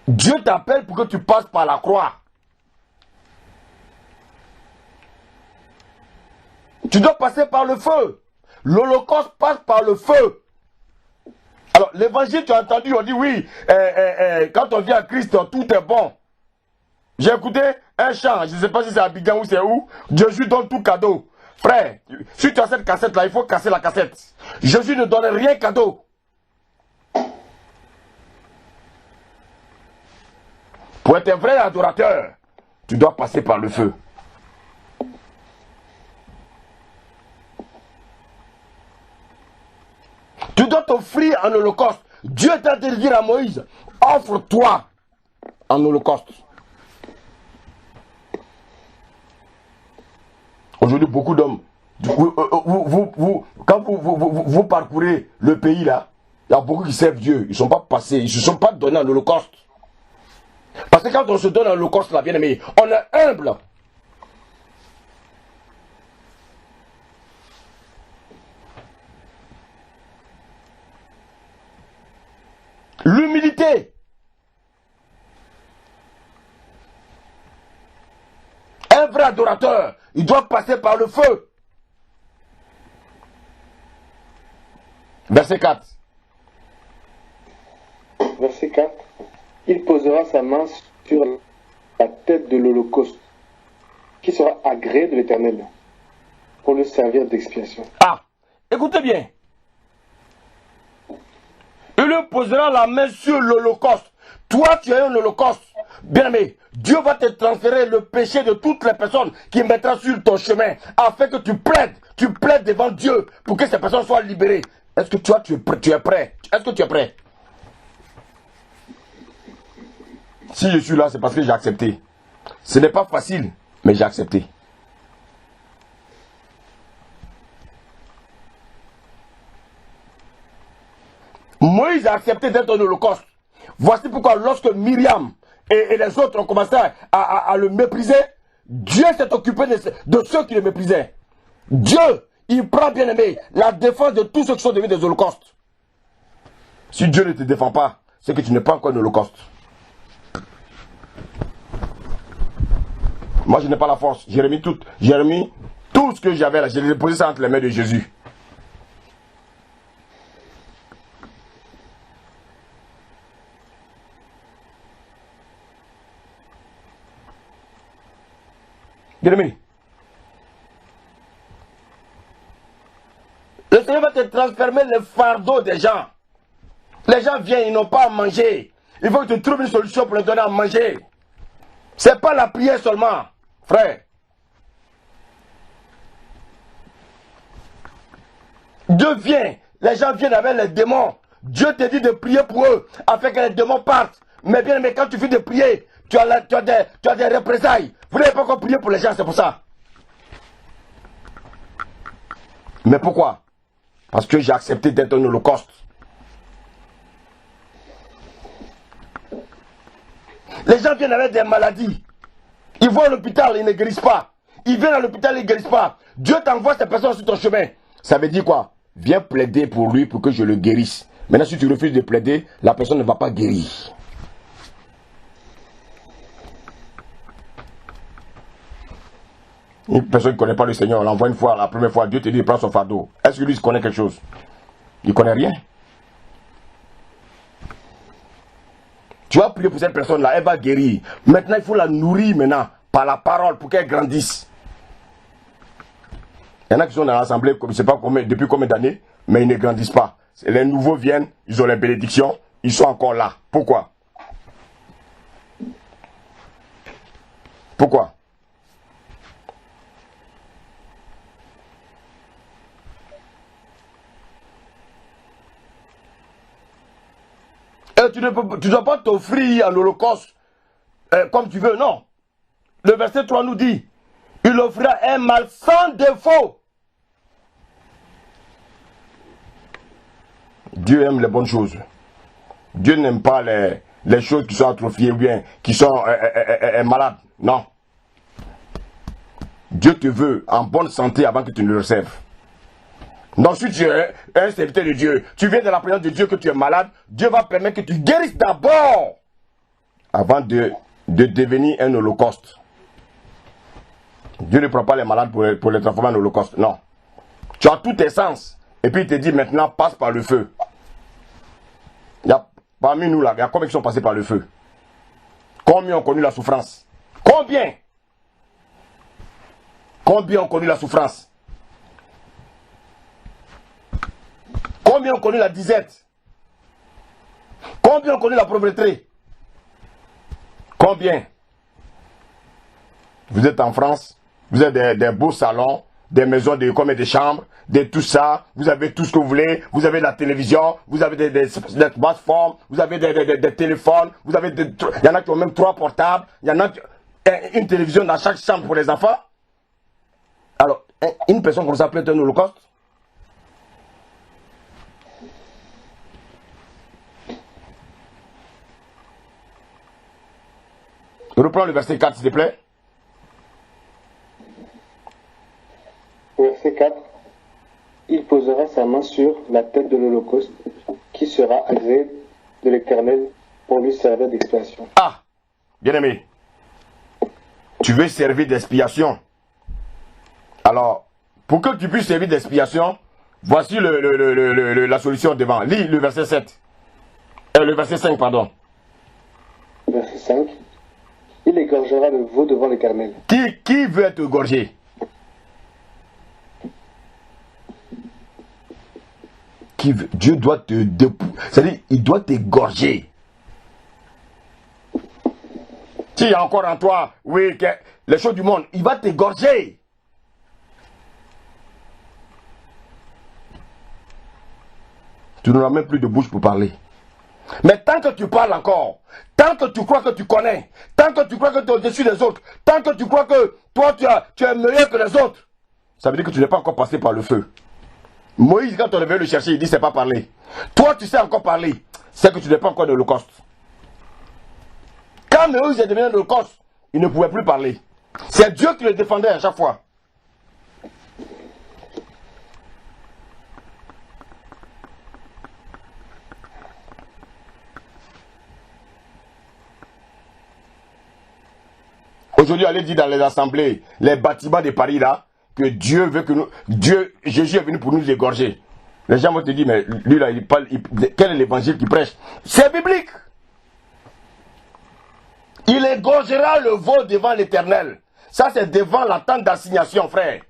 Dieu t'appelle pour que tu passes par la croix. Tu dois passer par le feu. L'holocauste passe par le feu. Alors, l'évangile, tu as entendu, on dit oui, quand on vient à Christ, tout est bon. J'ai écouté un chant, je ne sais pas si c'est à Abidjan ou c'est où, Jésus donne tout cadeau. Frère, si tu as cette cassette-là, il faut casser la cassette. Jésus ne donne rien cadeau. Pour être un vrai adorateur, tu dois passer par le feu. Tu dois t'offrir en holocauste. Dieu est en train de dire à Moïse, offre-toi en holocauste. Aujourd'hui, beaucoup d'hommes, quand vous parcourez le pays là, il y a beaucoup qui servent Dieu. Ils ne sont pas passés, ils ne se sont pas donnés en holocauste. Parce que quand on se donne en holocauste là, bien aimé, on est humble. L'humilité. Un vrai adorateur, il doit passer par le feu. Verset 4. Verset 4. Il posera sa main sur la tête de l'Holocauste, qui sera agréé de l'Éternel, pour le servir d'expiation. Ah, écoutez bien. Il posera la main sur l'Holocauste. Toi, tu es un Holocauste. Bien aimé, Dieu va te transférer le péché de toutes les personnes qui mettra sur ton chemin, afin que tu plaides devant Dieu pour que ces personnes soient libérées. Est-ce que tu es prêt? Est-ce que tu es prêt? Si je suis là, c'est parce que j'ai accepté. Ce n'est pas facile, mais j'ai accepté. Moïse a accepté d'être un holocauste. Voici pourquoi lorsque Myriam et les autres ont commencé à le mépriser, Dieu s'est occupé de ceux qui le méprisaient. Dieu, il prend, bien aimé, la défense de tous ceux qui sont devenus des holocaustes. Si Dieu ne te défend pas, c'est que tu n'es pas encore un holocauste. Moi, je n'ai pas la force. J'ai remis tout ce que j'avais là. J'ai déposé ça entre les mains de Jésus. Bien-aimé, le Seigneur va te transformer le fardeau des gens. Les gens viennent, ils n'ont pas à manger. Il faut que tu trouves une solution pour leur donner à manger. Ce n'est pas la prière seulement, frère. Dieu vient, les gens viennent avec les démons. Dieu te dit de prier pour eux, afin que les démons partent. Mais bien, mais quand tu finis de prier, tu as des représailles. Vous n'avez pas encore prié pour les gens, c'est pour ça. Mais pourquoi? Parce que j'ai accepté d'être un holocauste. Les gens viennent avec des maladies. Ils vont à l'hôpital, ils ne guérissent pas. Ils viennent à l'hôpital, ils ne guérissent pas. Dieu t'envoie ces personnes sur ton chemin. Ça veut dire quoi? Viens plaider pour lui pour que je le guérisse. Maintenant, si tu refuses de plaider, la personne ne va pas guérir. Une personne qui ne connaît pas le Seigneur, on l'envoie une fois, la première fois, Dieu te dit, prends son fardeau. Est-ce que lui, il connaît quelque chose? Il ne connaît rien. Tu vas prier pour cette personne-là, elle va guérir. Maintenant, il faut la nourrir maintenant, par la parole, pour qu'elle grandisse. Il y en a qui sont dans l'assemblée, je ne sais pas depuis combien d'années, mais ils ne grandissent pas. Les nouveaux viennent, ils ont les bénédictions, ils sont encore là. Pourquoi? Pourquoi? Et tu ne dois pas t'offrir en holocauste comme tu veux, non. Le verset 3 nous dit, il offrira un mal sans défaut. Dieu aime les bonnes choses. Dieu n'aime pas les choses qui sont atrophiées ou bien qui sont malades. Non. Dieu te veut en bonne santé avant que tu ne le reçoives. Donc si tu es un serviteur de Dieu, tu viens de la présence de Dieu que tu es malade, Dieu va permettre que tu guérisses d'abord avant de devenir un holocauste. Dieu ne prend pas les malades pour les transformer en holocauste. Non. Tu as tous tes sens. Et puis il te dit maintenant passe par le feu. Il y a, parmi nous là, il y a combien qui sont passés par le feu? Combien ont connu la souffrance? Combien? Combien ont connu la souffrance? Combien ont connu la disette? Combien ont connu la pauvreté? Combien? Vous êtes en France, vous avez des beaux salons, des maisons de combien de chambres, de tout ça, vous avez tout ce que vous voulez, vous avez la télévision, vous avez des smartphones, vous avez des téléphones, vous avez il y en a qui ont même 3 portables, il y en a une télévision dans chaque chambre pour les enfants. Alors, une personne comme ça peut être un holocauste? Reprends le verset 4 s'il te plaît. Verset 4. Il posera sa main sur la tête de l'Holocauste, qui sera agréé de l'Éternel pour lui servir d'expiation. Ah, bien-aimé, tu veux servir d'expiation. Alors, pour que tu puisses servir d'expiation, voici la solution devant. Lis le verset 7. Le verset 5, pardon. Verset 5. Il égorgera le veau devant l'Éternel. Qui veut être égorgé? Dieu doit te dépouiller. C'est-à-dire, il doit t'égorger. S'il y a encore en toi, oui, les choses du monde, il va t'égorger. Tu n'auras même plus de bouche pour parler. Mais tant que tu parles encore, tant que tu crois que tu connais, tant que tu crois que tu es au-dessus des autres, tant que tu crois que toi tu es meilleur que les autres, ça veut dire que tu n'es pas encore passé par le feu. Moïse, quand on est venu le chercher, il dit c'est pas parler. Toi, tu sais encore parler, c'est que tu n'es pas encore de l'Holocauste. Quand Moïse est devenu de l'Holocauste, il ne pouvait plus parler. C'est Dieu qui le défendait à chaque fois. Aujourd'hui, allez dire dans les assemblées, les bâtiments de Paris là, que Dieu veut que nous... Jésus est venu pour nous égorger. Les gens vont te dire, mais lui là, quel est l'évangile qu'il prêche? C'est biblique. Il égorgera le veau devant l'Éternel. Ça, c'est devant la tente d'assignation, frère.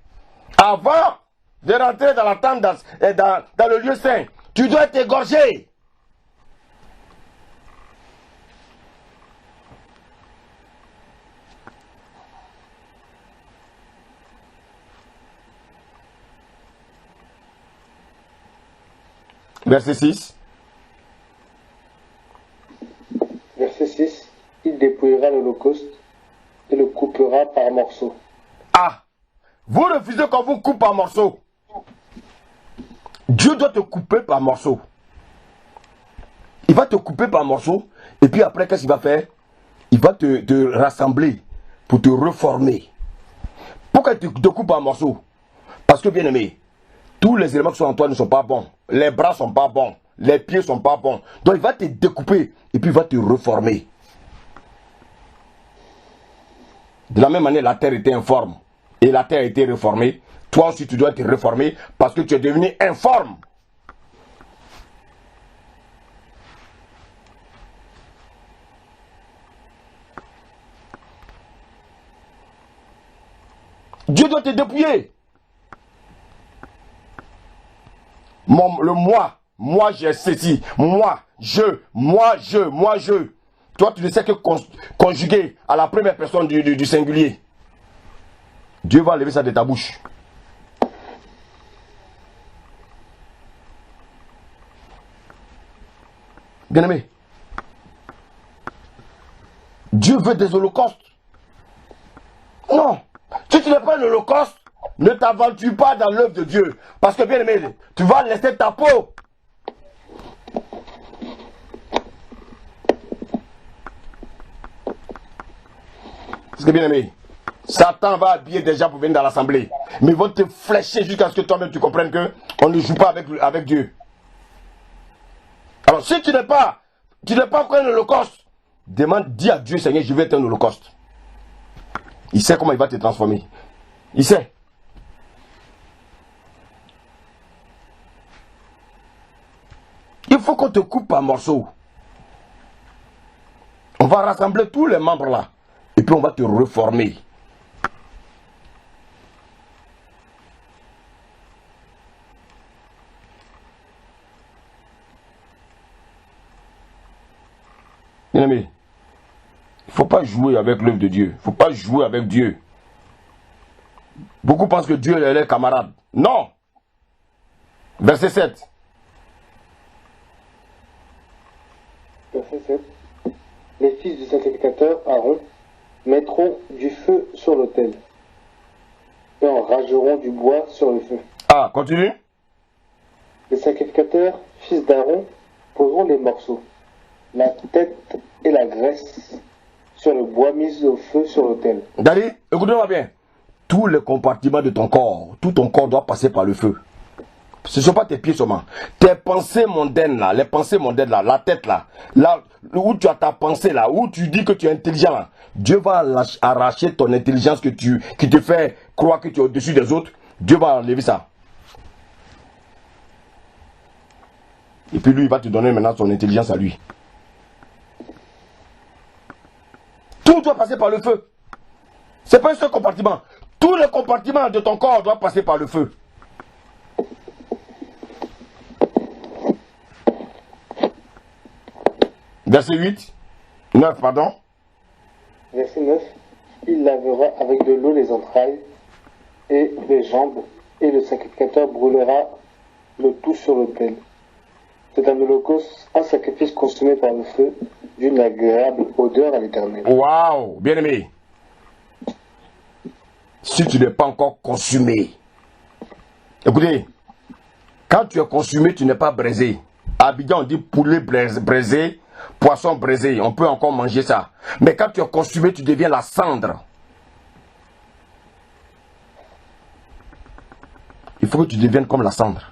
Avant de rentrer dans la tente, dans le lieu saint, tu dois t'égorger. Verset 6. Verset 6. Il dépouillera l'Holocauste et le coupera par morceaux. Ah! Vous refusez qu'on vous coupe par morceaux. Dieu doit te couper par morceaux. Il va te couper par morceaux. Et puis après, qu'est-ce qu'il va faire? Il va te rassembler pour te reformer. Pourquoi il te coupe par morceaux? Parce que, bien aimé, tous les éléments qui sont en toi ne sont pas bons. Les bras ne sont pas bons. Les pieds ne sont pas bons. Donc il va te découper et puis il va te reformer. De la même manière, la terre était informe. Et la terre a été réformée. Toi aussi, tu dois te réformer parce que tu es devenu informe. Dieu doit te dépouiller. Le moi j'ai ceci, moi je. Toi tu ne sais que conjuguer à la première personne du singulier. Dieu va enlever ça de ta bouche. Bien-aimé, Dieu veut des holocaustes. Non, si tu n'es pas un holocauste, ne t'aventure pas dans l'œuvre de Dieu. Parce que, bien aimé, tu vas laisser ta peau. Parce que bien aimé, Satan va habiller des gens pour venir dans l'assemblée. Mais ils vont te flécher jusqu'à ce que toi-même tu comprennes qu'on ne joue pas avec Dieu. Alors si tu n'es pas encore un holocauste, dis à Dieu, Seigneur, je vais être un holocauste. Il sait comment il va te transformer. Il sait. Il faut qu'on te coupe par morceaux. On va rassembler tous les membres là. Et puis on va te reformer. Bien aimé, il ne faut pas jouer avec l'œuvre de Dieu. Il ne faut pas jouer avec Dieu. Beaucoup pensent que Dieu est leur camarade. Non. Verset 7. Verset 7. Les fils du sacrificateur Aaron mettront du feu sur l'autel et enrageront du bois sur le feu. Ah, continue. Les sacrificateurs, fils d'Aaron, poseront les morceaux, la tête et la graisse sur le bois mis au feu sur l'autel. Dali, écoutez-moi bien. Tous les compartiments de ton corps, tout ton corps doit passer par le feu. Ce ne sont pas tes pieds seulement. Tes pensées mondaines là, les pensées mondaines là, la tête là où tu as ta pensée là, où tu dis que tu es intelligent là, Dieu va arracher ton intelligence qui te fait croire que tu es au-dessus des autres. Dieu va enlever ça. Et puis lui, il va te donner maintenant son intelligence à lui. Tout doit passer par le feu. Ce n'est pas un seul compartiment. Tous les compartiments de ton corps doivent passer par le feu. Verset 9, pardon. Verset 9. Il lavera avec de l'eau les entrailles et les jambes, et le sacrificateur brûlera le tout sur l'autel. C'est un holocauste, un sacrifice consumé par le feu, d'une agréable odeur à l'Éternel. Waouh, bien aimé. Si tu n'es pas encore consumé, écoutez, quand tu es consumé, tu n'es pas braisé. À Abidjan, on dit poulet braisé, poisson braisé, on peut encore manger ça. Mais quand tu es consumé, tu deviens la cendre. Il faut que tu deviennes comme la cendre.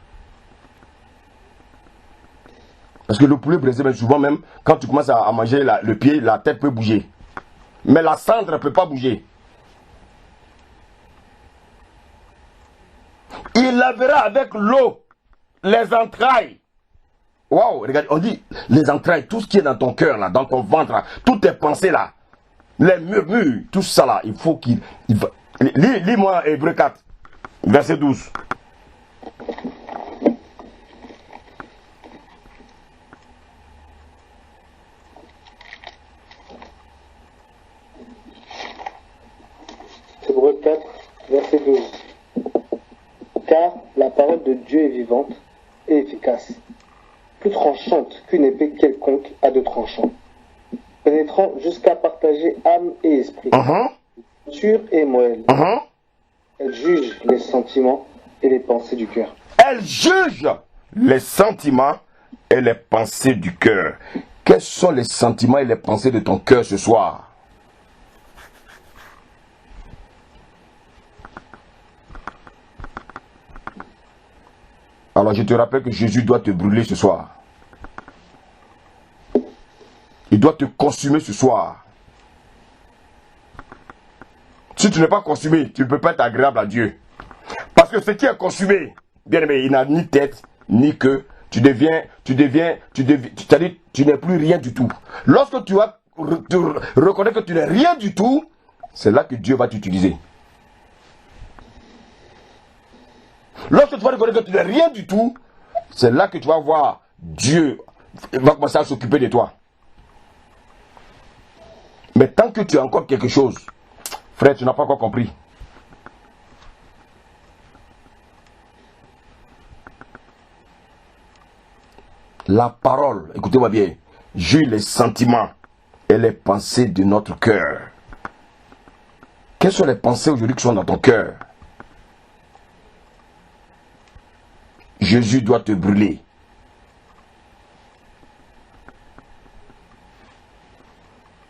Parce que le poulet braisé, souvent même, quand tu commences à manger le pied, la tête peut bouger. Mais la cendre ne peut pas bouger. Il lavera avec l'eau les entrailles. Waouh, regarde, on dit les entrailles, tout ce qui est dans ton cœur, là, dans ton ventre, là, toutes tes pensées là, les murmures, tout ça là, il faut qu'il... Lis-moi Hébreux 4, verset 12. Hébreux 4, verset 12. Car la parole de Dieu est vivante et efficace, plus tranchante qu'une épée quelconque à deux tranchants, pénétrant jusqu'à partager âme et esprit, nature et moelle. Elle juge les sentiments et les pensées du cœur. Elle juge les sentiments et les pensées du cœur. Quels sont les sentiments et les pensées de ton cœur ce soir? Alors je te rappelle que Jésus doit te brûler ce soir. Il doit te consumer ce soir. Si tu n'es pas consumé, tu ne peux pas être agréable à Dieu. Parce que ce qui est consumé, bien aimé, il n'a ni tête, ni queue. Tu n'es plus rien du tout. Lorsque tu vas reconnaître que tu n'es rien du tout, c'est là que Dieu va t'utiliser. Lorsque tu vas reconnaître que tu n'es rien du tout, c'est là que tu vas voir Dieu va commencer à s'occuper de toi. Mais tant que tu as encore quelque chose, frère, tu n'as pas encore compris. La parole, écoutez-moi bien, juge les sentiments et les pensées de notre cœur. Quelles sont les pensées aujourd'hui qui sont dans ton cœur? Jésus doit te brûler.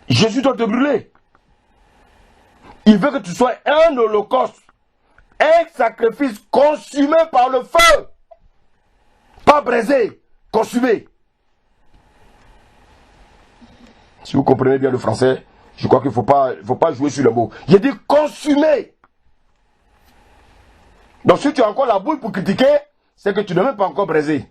Jésus doit te brûler. Il veut que tu sois un holocauste, un sacrifice consumé par le feu. Pas braisé, consumé. Si vous comprenez bien le français, je crois qu'il ne faut pas jouer sur le mot. J'ai dit consumé. Donc si tu as encore la bouille pour critiquer, c'est que tu ne m'as pas encore braisé.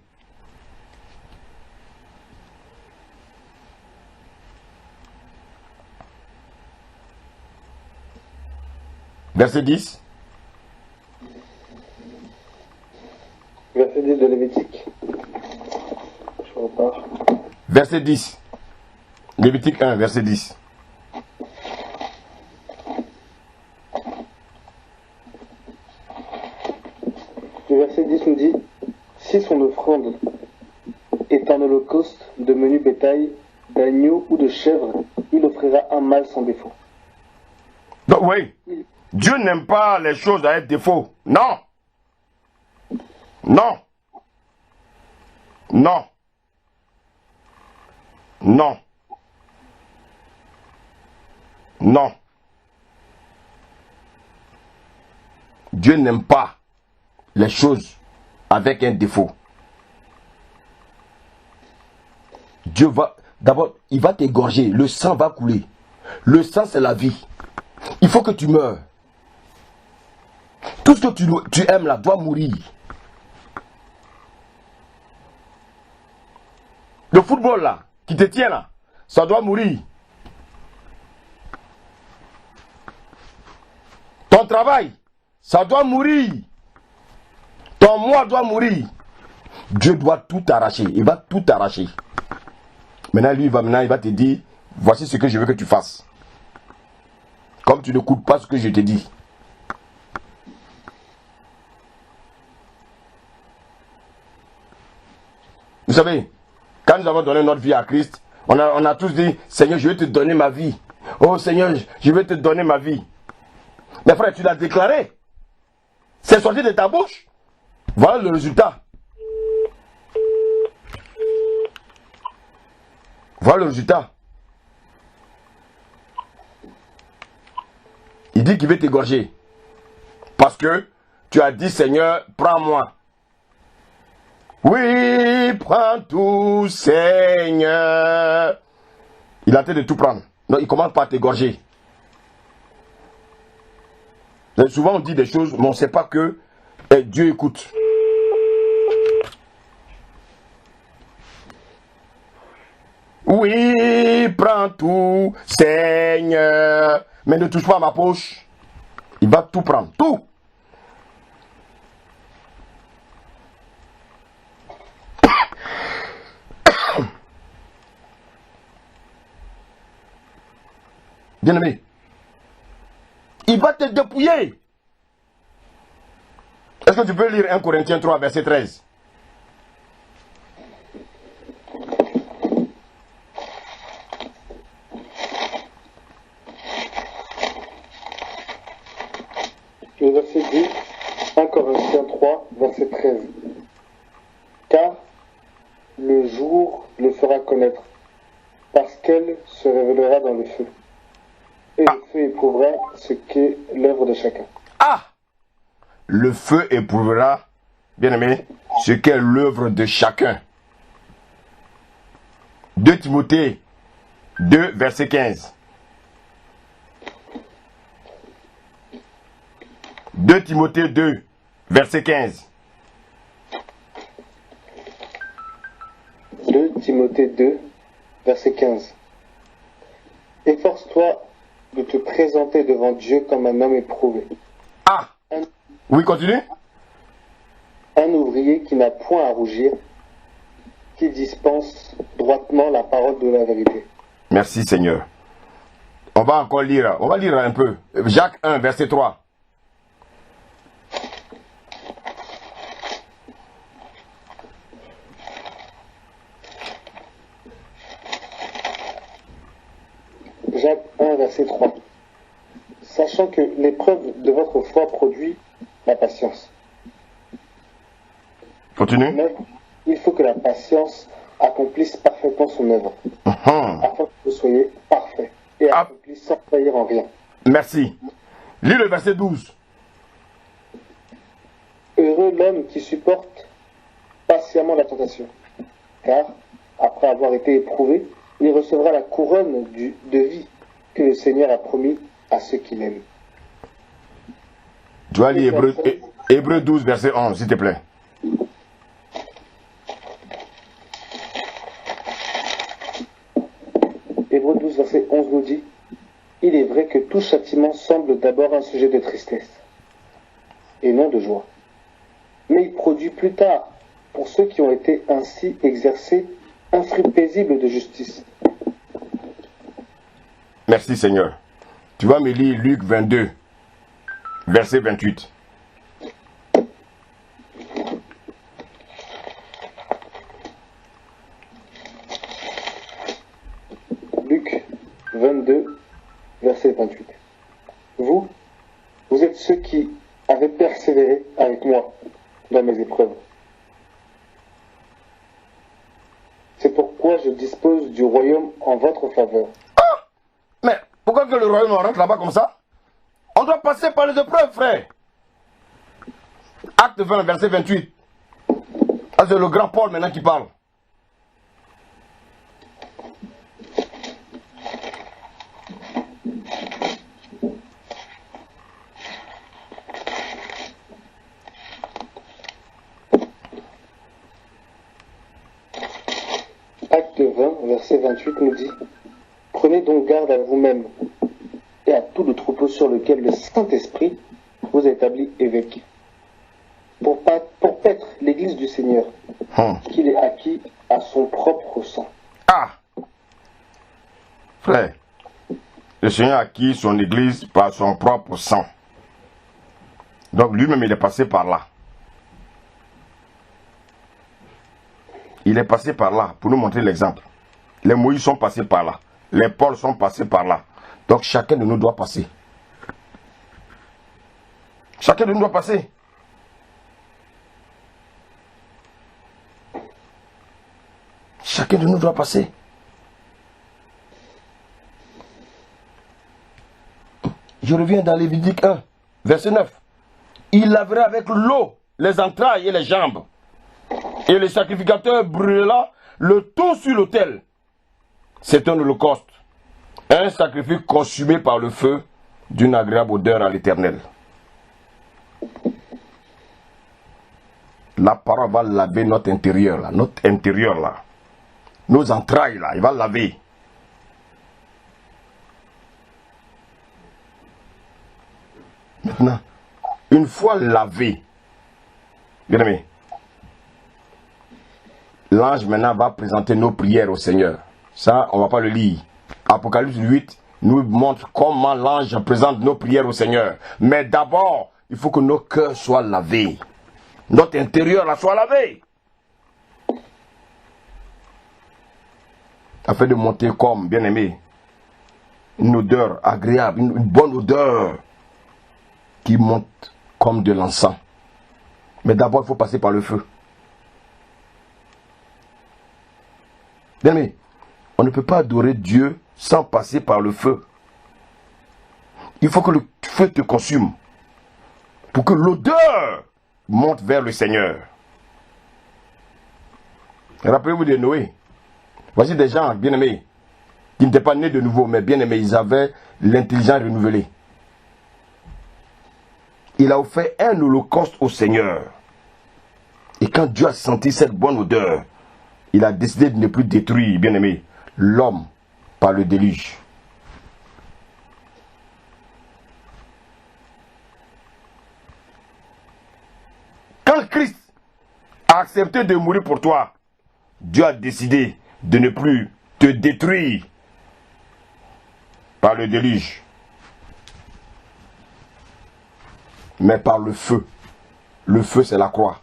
Verset 10. Verset 10 de Lévitique. Je repars. Verset 10. Lévitique 1, verset 10. Le verset 10 nous dit, si son offrande est un holocauste de menu bétail, d'agneau ou de chèvre, il offrira un mâle sans défaut. Donc oui, Dieu n'aime pas les choses avec défaut. Non. Non. Non. Non. Non. Dieu n'aime pas les choses avec un défaut. Dieu va, d'abord, il va t'égorger, le sang va couler. Le sang, c'est la vie. Il faut que tu meurs. Tout ce que tu aimes là doit mourir. Le football là, qui te tient là, ça doit mourir. Ton travail, ça doit mourir. Ton moi doit mourir. Dieu doit tout arracher. Il va tout arracher. Maintenant, lui, il va te dire, voici ce que je veux que tu fasses. Comme tu n'écoutes pas ce que je te dis. Vous savez, quand nous avons donné notre vie à Christ, on a tous dit, Seigneur, je vais te donner ma vie. Oh Seigneur, je vais te donner ma vie. Mais frère, tu l'as déclaré. C'est sorti de ta bouche. Voilà le résultat. Voilà le résultat. Il dit qu'il veut t'égorger. Parce que tu as dit, Seigneur, prends-moi. Oui, prends tout, Seigneur. Il a tenté de tout prendre. Non, il commence par t'égorger. Souvent on dit des choses, mais on ne sait pas que Dieu écoute. Oui, prends tout, Seigneur. Mais ne touche pas à ma poche. Il va tout prendre, tout. Bien-aimé, il va te dépouiller. Est-ce que tu peux lire 1 Corinthiens 3, verset 13? Le verset dit, 1 Corinthiens 3, verset 13. Car le jour le fera connaître, parce qu'elle se révélera dans le feu. Et le feu éprouvera ce qu'est l'œuvre de chacun. Ah! Le feu éprouvera, bien-aimé, ce qu'est l'œuvre de chacun. 2 Timothée 2, verset 15. 2 Timothée 2, verset 15. 2 Timothée 2, verset 15. Efforce-toi de te présenter devant Dieu comme un homme éprouvé. Ah! Oui, continue. Un ouvrier qui n'a point à rougir, qui dispense droitement la parole de la vérité. Merci Seigneur. On va encore lire, on va lire un peu. Jacques 1, verset 3. Jacques 1, verset 3. Sachant que l'épreuve de votre foi produit la patience. Continue. Mais il faut que la patience accomplisse parfaitement son œuvre, afin que vous soyez parfaits et accomplis sans faillir en rien. Merci. Lis le verset 12. Heureux l'homme qui supporte patiemment la tentation, car, après avoir été éprouvé, il recevra la couronne de vie que le Seigneur a promis à ceux qui l'aiment. Tu vas lire Hébreux 12, verset 11, s'il te plaît. Hébreux 12, verset 11 nous dit « Il est vrai que tout châtiment semble d'abord un sujet de tristesse, et non de joie. Mais il produit plus tard, pour ceux qui ont été ainsi exercés, un fruit paisible de justice. » Merci Seigneur. Tu vas me lire Luc 22, verset 28. Luc 22, verset 28. Vous êtes ceux qui avez persévéré avec moi dans mes épreuves. C'est pourquoi je dispose du royaume en votre faveur. Mais pourquoi que le royaume rentre là-bas comme ça? On doit passer par les épreuves, frère. Acte 20, verset 28. Ah, c'est le grand Paul maintenant qui parle. Acte 20, verset 28 nous dit « Prenez donc garde à vous-même et à tout le troupeau sur lequel le Saint-Esprit vous a établi évêque, pour paître l'Église du Seigneur, qu'il ait acquis à son propre sang. » Ah! Frère, le Seigneur a acquis son Église par son propre sang. Donc lui-même, il est passé par là. Il est passé par là pour nous montrer l'exemple. Les Moïse sont passés par là. Les Paul sont passés par là. Donc chacun de nous doit passer. Chacun de nous doit passer. Chacun de nous doit passer. Je reviens dans Lévitique 1, verset 9. Il lavera avec l'eau les entrailles et les jambes. Et le sacrificateur brûlera le tout sur l'autel. C'est un holocauste. Un sacrifice consumé par le feu d'une agréable odeur à l'Éternel. La parole va laver notre intérieur là. Notre intérieur là. Nos entrailles là. Il va laver. Maintenant, une fois lavé, bien aimé, l'ange maintenant va présenter nos prières au Seigneur. Ça, on ne va pas le lire. Apocalypse 8 nous montre comment l'ange présente nos prières au Seigneur. Mais d'abord, il faut que nos cœurs soient lavés. Notre intérieur là soit lavé. Afin de monter comme, bien aimé, une odeur agréable, une bonne odeur qui monte comme de l'encens. Mais d'abord, il faut passer par le feu. Bien aimé, on ne peut pas adorer Dieu sans passer par le feu. Il faut que le feu te consume pour que l'odeur monte vers le Seigneur. Rappelez-vous de Noé. Voici des gens, bien aimés, qui n'étaient pas nés de nouveau, mais bien aimés, ils avaient l'intelligence renouvelée. Il a offert un holocauste au Seigneur. Et quand Dieu a senti cette bonne odeur, il a décidé de ne plus détruire, bien aimé, l'homme par le déluge. Quand Christ a accepté de mourir pour toi, Dieu a décidé de ne plus te détruire par le déluge, mais par le feu. Le feu, c'est la croix.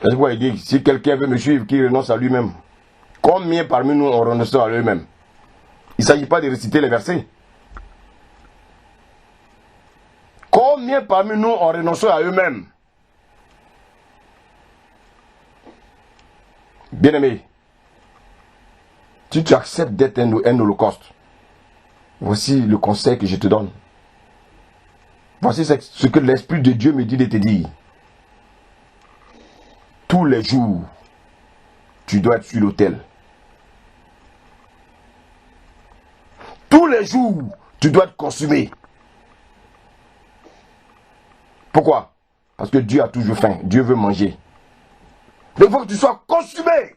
C'est pourquoi il dit, si quelqu'un veut me suivre, qu'il renonce à lui-même. Combien parmi nous ont renoncé à eux-mêmes? Il ne s'agit pas de réciter les versets. Combien parmi nous ont renoncé à eux-mêmes? Bien-aimé, si tu acceptes d'être un holocauste, Voici le conseil que je te donne. Voici ce que l'Esprit de Dieu me dit de te dire. Tous les jours, tu dois être sur l'autel. Tous les jours, tu dois être consumé. Pourquoi? Parce que Dieu a toujours faim. Dieu veut manger. Mais il faut que tu sois consumé.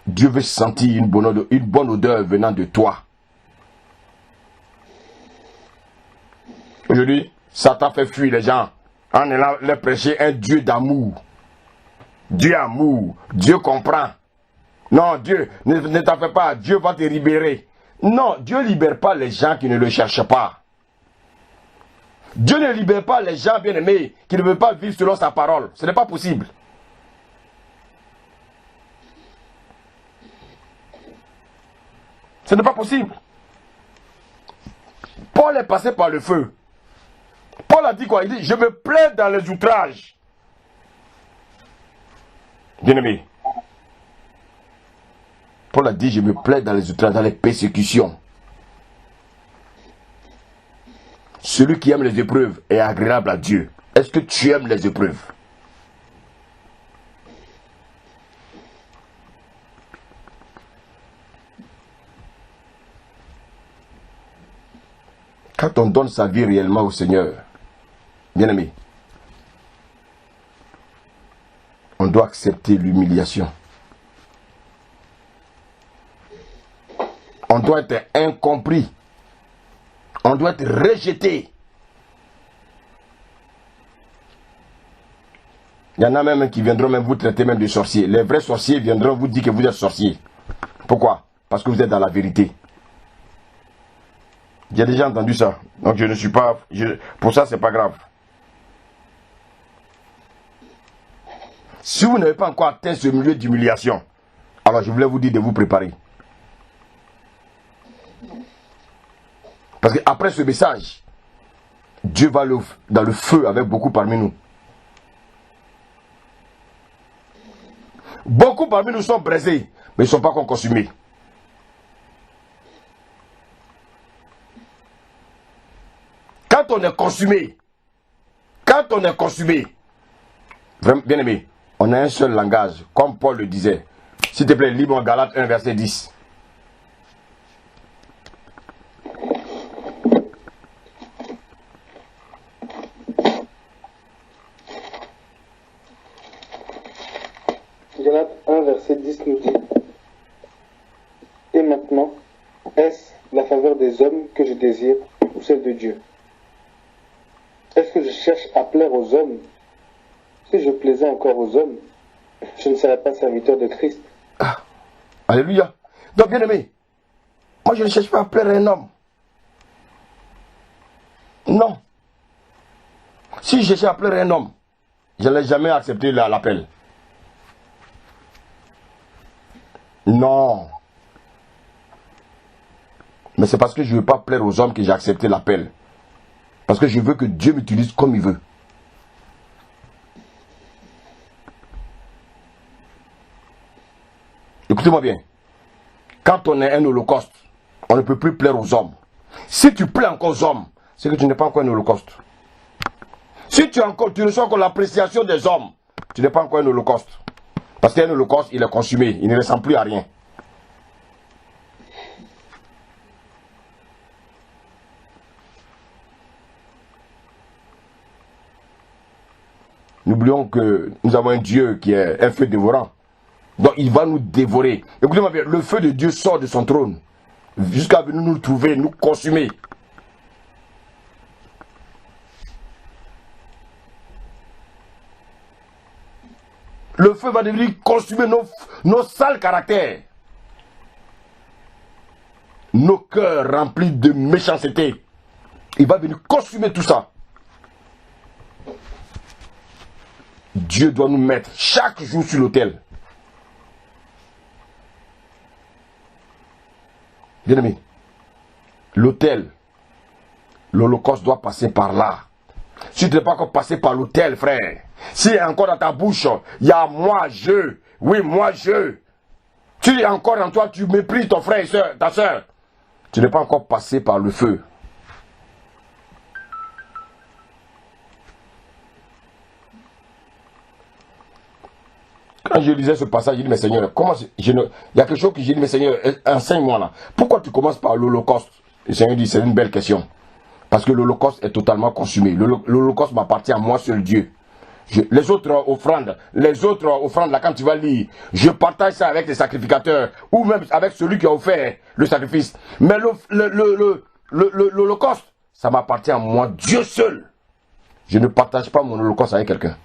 Dieu veut sentir une bonne odeur venant de toi. Aujourd'hui, Satan fait fuir les gens en allant leur prêcher un Dieu d'amour. Dieu amour. Dieu comprend. Non, Dieu, ne t'en fais pas. Dieu va te libérer. Non, Dieu ne libère pas les gens qui ne le cherchent pas. Dieu ne libère pas les gens bien-aimés qui ne veulent pas vivre selon sa parole. Ce n'est pas possible. Ce n'est pas possible. Paul est passé par le feu. Paul a dit quoi? Il dit, je me plais dans les outrages. Bien-aimé. Paul a dit, je me plais dans les outrages, dans les persécutions. Celui qui aime les épreuves est agréable à Dieu. Est-ce que tu aimes les épreuves? Quand on donne sa vie réellement au Seigneur, bien-aimé, on doit accepter l'humiliation. On doit être incompris. On doit être rejeté. Il y en a même qui viendront même vous traiter même de sorcier. Les vrais sorciers viendront vous dire que vous êtes sorcier. Pourquoi? Parce que vous êtes dans la vérité. J'ai déjà entendu ça. Donc je ne suis pas... pour ça, c'est pas grave. Si vous n'avez pas encore atteint ce milieu d'humiliation, alors je voulais vous dire de vous préparer. Parce qu'après ce message, Dieu va dans le feu avec beaucoup parmi nous. Beaucoup parmi nous sont brisés, mais ils ne sont pas encore consumés. Quand on est consumé, bien aimé, on a un seul langage, comme Paul le disait. S'il te plaît, lis-moi Galates 1, verset 10. Galates 1, verset 10 nous dit: Et maintenant, est-ce la faveur des hommes que je désire ou celle de Dieu? Est-ce que je cherche à plaire aux hommes? Si je plaisais encore aux hommes, je ne serais pas serviteur de Christ. Ah, alléluia. Donc, bien aimé, moi je ne cherche pas à plaire à un homme. Non. Si je cherchais à plaire à un homme, je n'allais jamais accepter l'appel. Non. Mais c'est parce que je ne veux pas plaire aux hommes que j'ai accepté l'appel. Parce que je veux que Dieu m'utilise comme il veut. Écoutez-moi bien. Quand on est un holocauste, on ne peut plus plaire aux hommes. Si tu plais encore aux hommes, c'est que tu n'es pas encore un holocauste. Si tu reçois encore l'appréciation des hommes, tu n'es pas encore un holocauste. Parce qu'un holocauste, il est consumé, il ne ressemble plus à rien. N'oublions que nous avons un Dieu qui est un feu dévorant. Donc il va nous dévorer. Écoutez-moi bien, le feu de Dieu sort de son trône jusqu'à venir nous trouver, nous consumer. Le feu va devenir consumer nos sales caractères. Nos cœurs remplis de méchanceté. Il va venir consumer tout ça. Dieu doit nous mettre chaque jour sur l'autel. Bien aimé, l'autel, l'holocauste doit passer par là. Si tu n'es pas encore passé par l'autel, frère, si encore dans ta bouche, il y a moi, je, oui, moi, je, Tu es encore en toi, tu méprises ton frère et soeur, ta soeur. Tu n'es pas encore passé par le feu. Quand je lisais ce passage, j'ai dit, mais Seigneur, comment il y a quelque chose que j'ai dit, mais Seigneur, enseigne-moi là. Pourquoi tu commences par l'Holocauste? Le Seigneur dit, c'est une belle question. Parce que l'Holocauste est totalement consumé. L'Holocauste m'appartient à moi seul Dieu. Les autres offrandes, là, quand tu vas lire, je partage ça avec les sacrificateurs, ou même avec celui qui a offert le sacrifice. Mais l'Holocauste, ça m'appartient à moi, Dieu seul. Je ne partage pas mon Holocauste avec quelqu'un.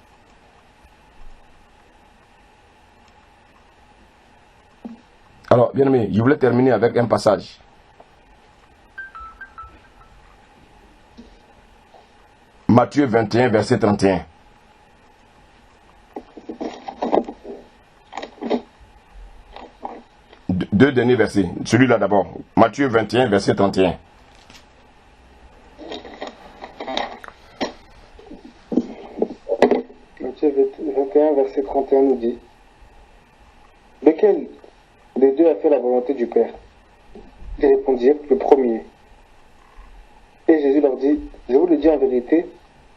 Alors, bien aimé, je voulais terminer avec un passage. Matthieu 21, verset 31. Deux derniers versets. Celui-là d'abord. Matthieu 21, verset 31. Matthieu 21, verset 31 nous dit: lequel des deux a fait la volonté du Père? Ils répondirent: le premier. Et Jésus leur dit: je vous le dis en vérité,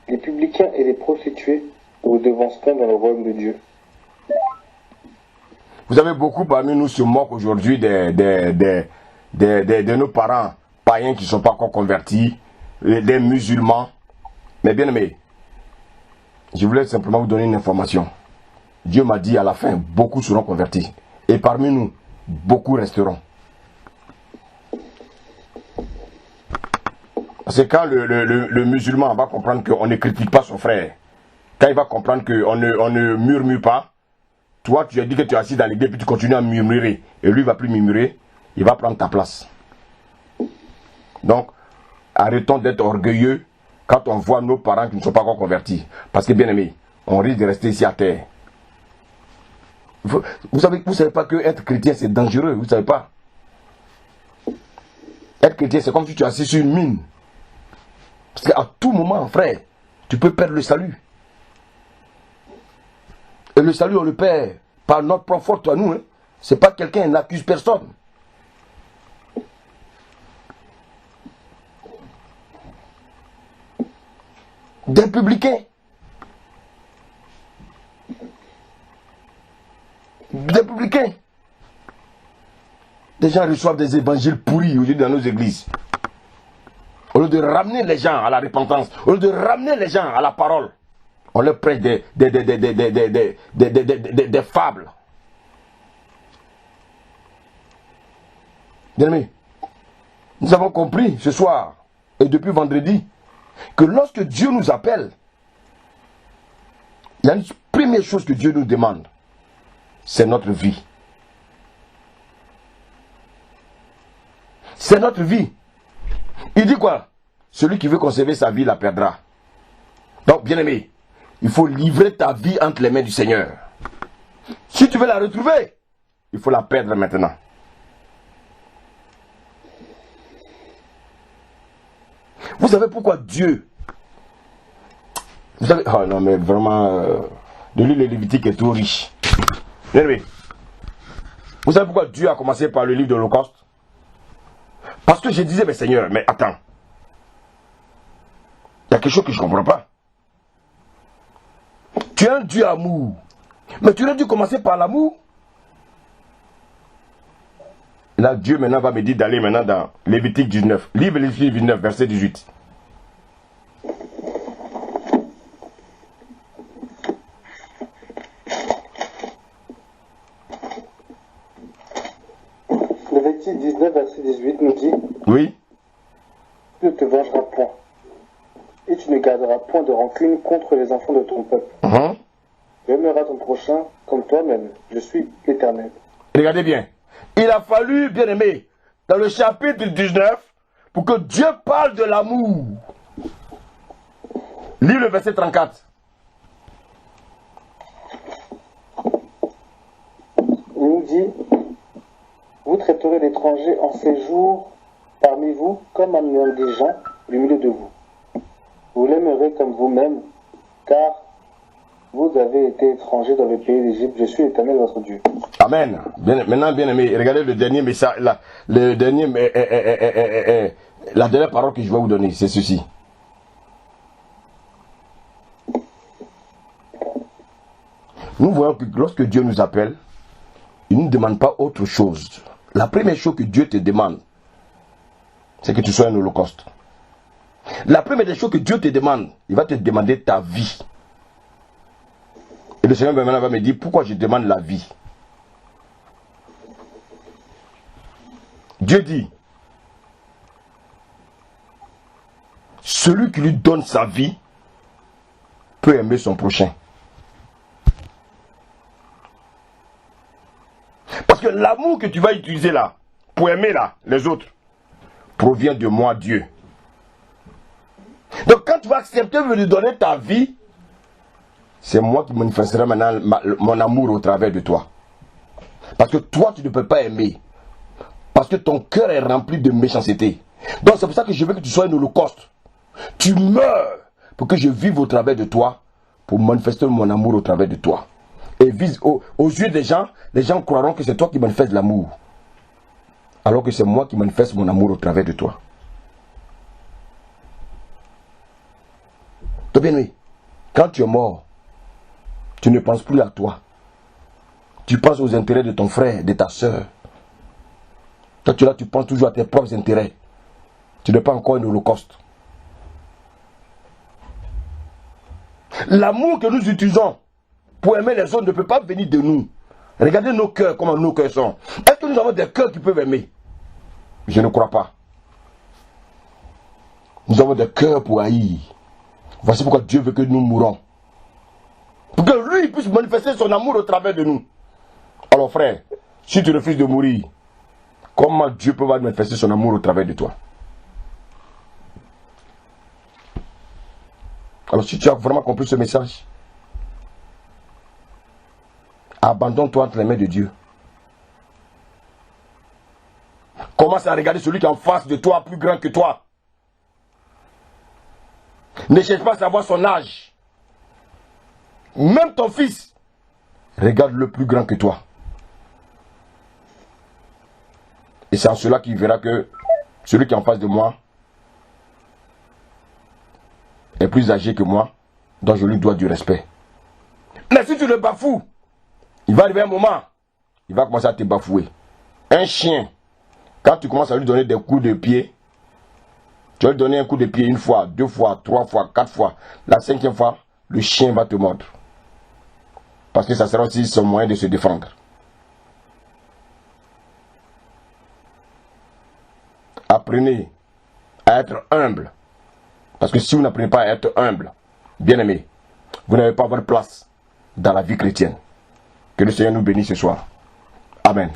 les publicains et les prostituées vous devanceront dans le royaume de Dieu. Vous avez beaucoup parmi nous se moquent aujourd'hui de nos parents païens qui ne sont pas encore convertis, des musulmans. Mais bien aimé, je voulais simplement vous donner une information. Dieu m'a dit à la fin, beaucoup seront convertis. Et parmi nous, beaucoup resteront. C'est quand le musulman va comprendre qu'on ne critique pas son frère. Quand il va comprendre qu'on ne murmure pas. Toi, tu as dit que tu es assis dans l'église, puis tu continues à murmurer. Et lui, il ne va plus murmurer, il va prendre ta place. Donc, arrêtons d'être orgueilleux quand on voit nos parents qui ne sont pas encore convertis. Parce que, bien aimé, on risque de rester ici à terre. Vous savez pas que être chrétien, c'est dangereux, vous ne savez pas. Être chrétien, c'est comme si tu es assis sur une mine. Parce qu'à tout moment, frère, tu peux perdre le salut. Et le salut, on le perd par notre propre force à nous. Hein. C'est pas quelqu'un qui n'accuse personne. Des publicains. Des publicains. Des gens reçoivent des évangiles pourris aujourd'hui dans nos églises. Au lieu de ramener les gens à la repentance, au lieu de ramener les gens à la parole, on leur prête des fables. Bien aimé, nous avons compris ce soir et depuis vendredi que lorsque Dieu nous appelle, il y a une première chose que Dieu nous demande, c'est notre vie. C'est notre vie. Il dit quoi? Celui qui veut conserver sa vie la perdra. Donc, bien aimé, il faut livrer ta vie entre les mains du Seigneur. Si tu veux la retrouver, il faut la perdre maintenant. Vous savez pourquoi Dieu... Vous savez... Oh non, mais vraiment... de lui, le Lévitique est trop riche. Bien aimé, vous savez pourquoi Dieu a commencé par le livre de l'Holocauste? Parce que je disais, mais Seigneur, mais attends. Il y a quelque chose que je ne comprends pas. Tu es un Dieu amour. Mais tu aurais dû commencer par l'amour. Là, Dieu maintenant va me dire d'aller maintenant dans Lévitique 19. Livre Lévitique 19, verset 18. Lévitique 19, verset 18 nous dit: oui. Tu ne te vengeras point, et tu ne garderas point de rancune contre les enfants de ton peuple. Tu aimeras ton prochain comme toi-même. Je suis l'Éternel. Regardez bien. Il a fallu, bien aimé, dans le chapitre 19, pour que Dieu parle de l'amour. Lis le verset 34. Il nous dit: vous traiterez l'étranger en séjour parmi vous comme un indigent du milieu de vous. Vous l'aimerez comme vous-même, car Vous avez été étrangers dans le pays d'Égypte, je suis l'Éternel votre Dieu. Amen. Maintenant, bien aimé, regardez le dernier message, la dernière parole que je vais vous donner, c'est ceci. Nous voyons que lorsque Dieu nous appelle, il ne nous demande pas autre chose. La première chose que Dieu te demande, c'est que tu sois un holocauste. La première des choses que Dieu te demande, il va te demander ta vie. Et le Seigneur maintenant va me dire, pourquoi je demande la vie? Dieu dit, celui qui lui donne sa vie peut aimer son prochain. Parce que l'amour que tu vas utiliser là, pour aimer là, les autres, provient de moi, Dieu. Donc quand tu vas accepter de lui donner ta vie, c'est moi qui manifesterai maintenant mon amour au travers de toi. Parce que toi, tu ne peux pas aimer. Parce que ton cœur est rempli de méchanceté. Donc c'est pour ça que je veux que tu sois un holocauste. Tu meurs pour que je vive au travers de toi, pour manifester mon amour au travers de toi. Et aux yeux des gens, les gens croiront que c'est toi qui manifestes l'amour. Alors que c'est moi qui manifeste mon amour au travers de toi. Donc bien oui, quand tu es mort, tu ne penses plus à toi. Tu penses aux intérêts de ton frère, de ta soeur. Toi, tu penses toujours à tes propres intérêts. Tu n'es pas encore un holocauste. L'amour que nous utilisons pour aimer les autres ne peut pas venir de nous. Regardez nos cœurs, comment nos cœurs sont. Est-ce que nous avons des cœurs qui peuvent aimer? Je ne crois pas. Nous avons des cœurs pour haïr. Voici pourquoi Dieu veut que nous mourons. Pour que lui puisse manifester son amour au travers de nous. Alors frère, si tu refuses de mourir, comment Dieu peut manifester son amour au travers de toi? Alors si tu as vraiment compris ce message, abandonne-toi entre les mains de Dieu. Commence à regarder celui qui est en face de toi, plus grand que toi. Ne cherche pas à savoir son âge. Même ton fils, regarde-le plus grand que toi. Et c'est en cela qu'il verra que celui qui est en face de moi est plus âgé que moi, donc je lui dois du respect. Mais si tu le bafoues, il va arriver un moment, il va commencer à te bafouer. Un chien, quand tu commences à lui donner des coups de pied, tu vas lui donner un coup de pied une fois, 2 fois, 3 fois, 4 fois. La 5e fois, le chien va te mordre. Parce que ça sera aussi son moyen de se défendre. Apprenez à être humble. Parce que si vous n'apprenez pas à être humble, bien aimé, vous n'avez pas votre place dans la vie chrétienne. Que le Seigneur nous bénisse ce soir. Amen.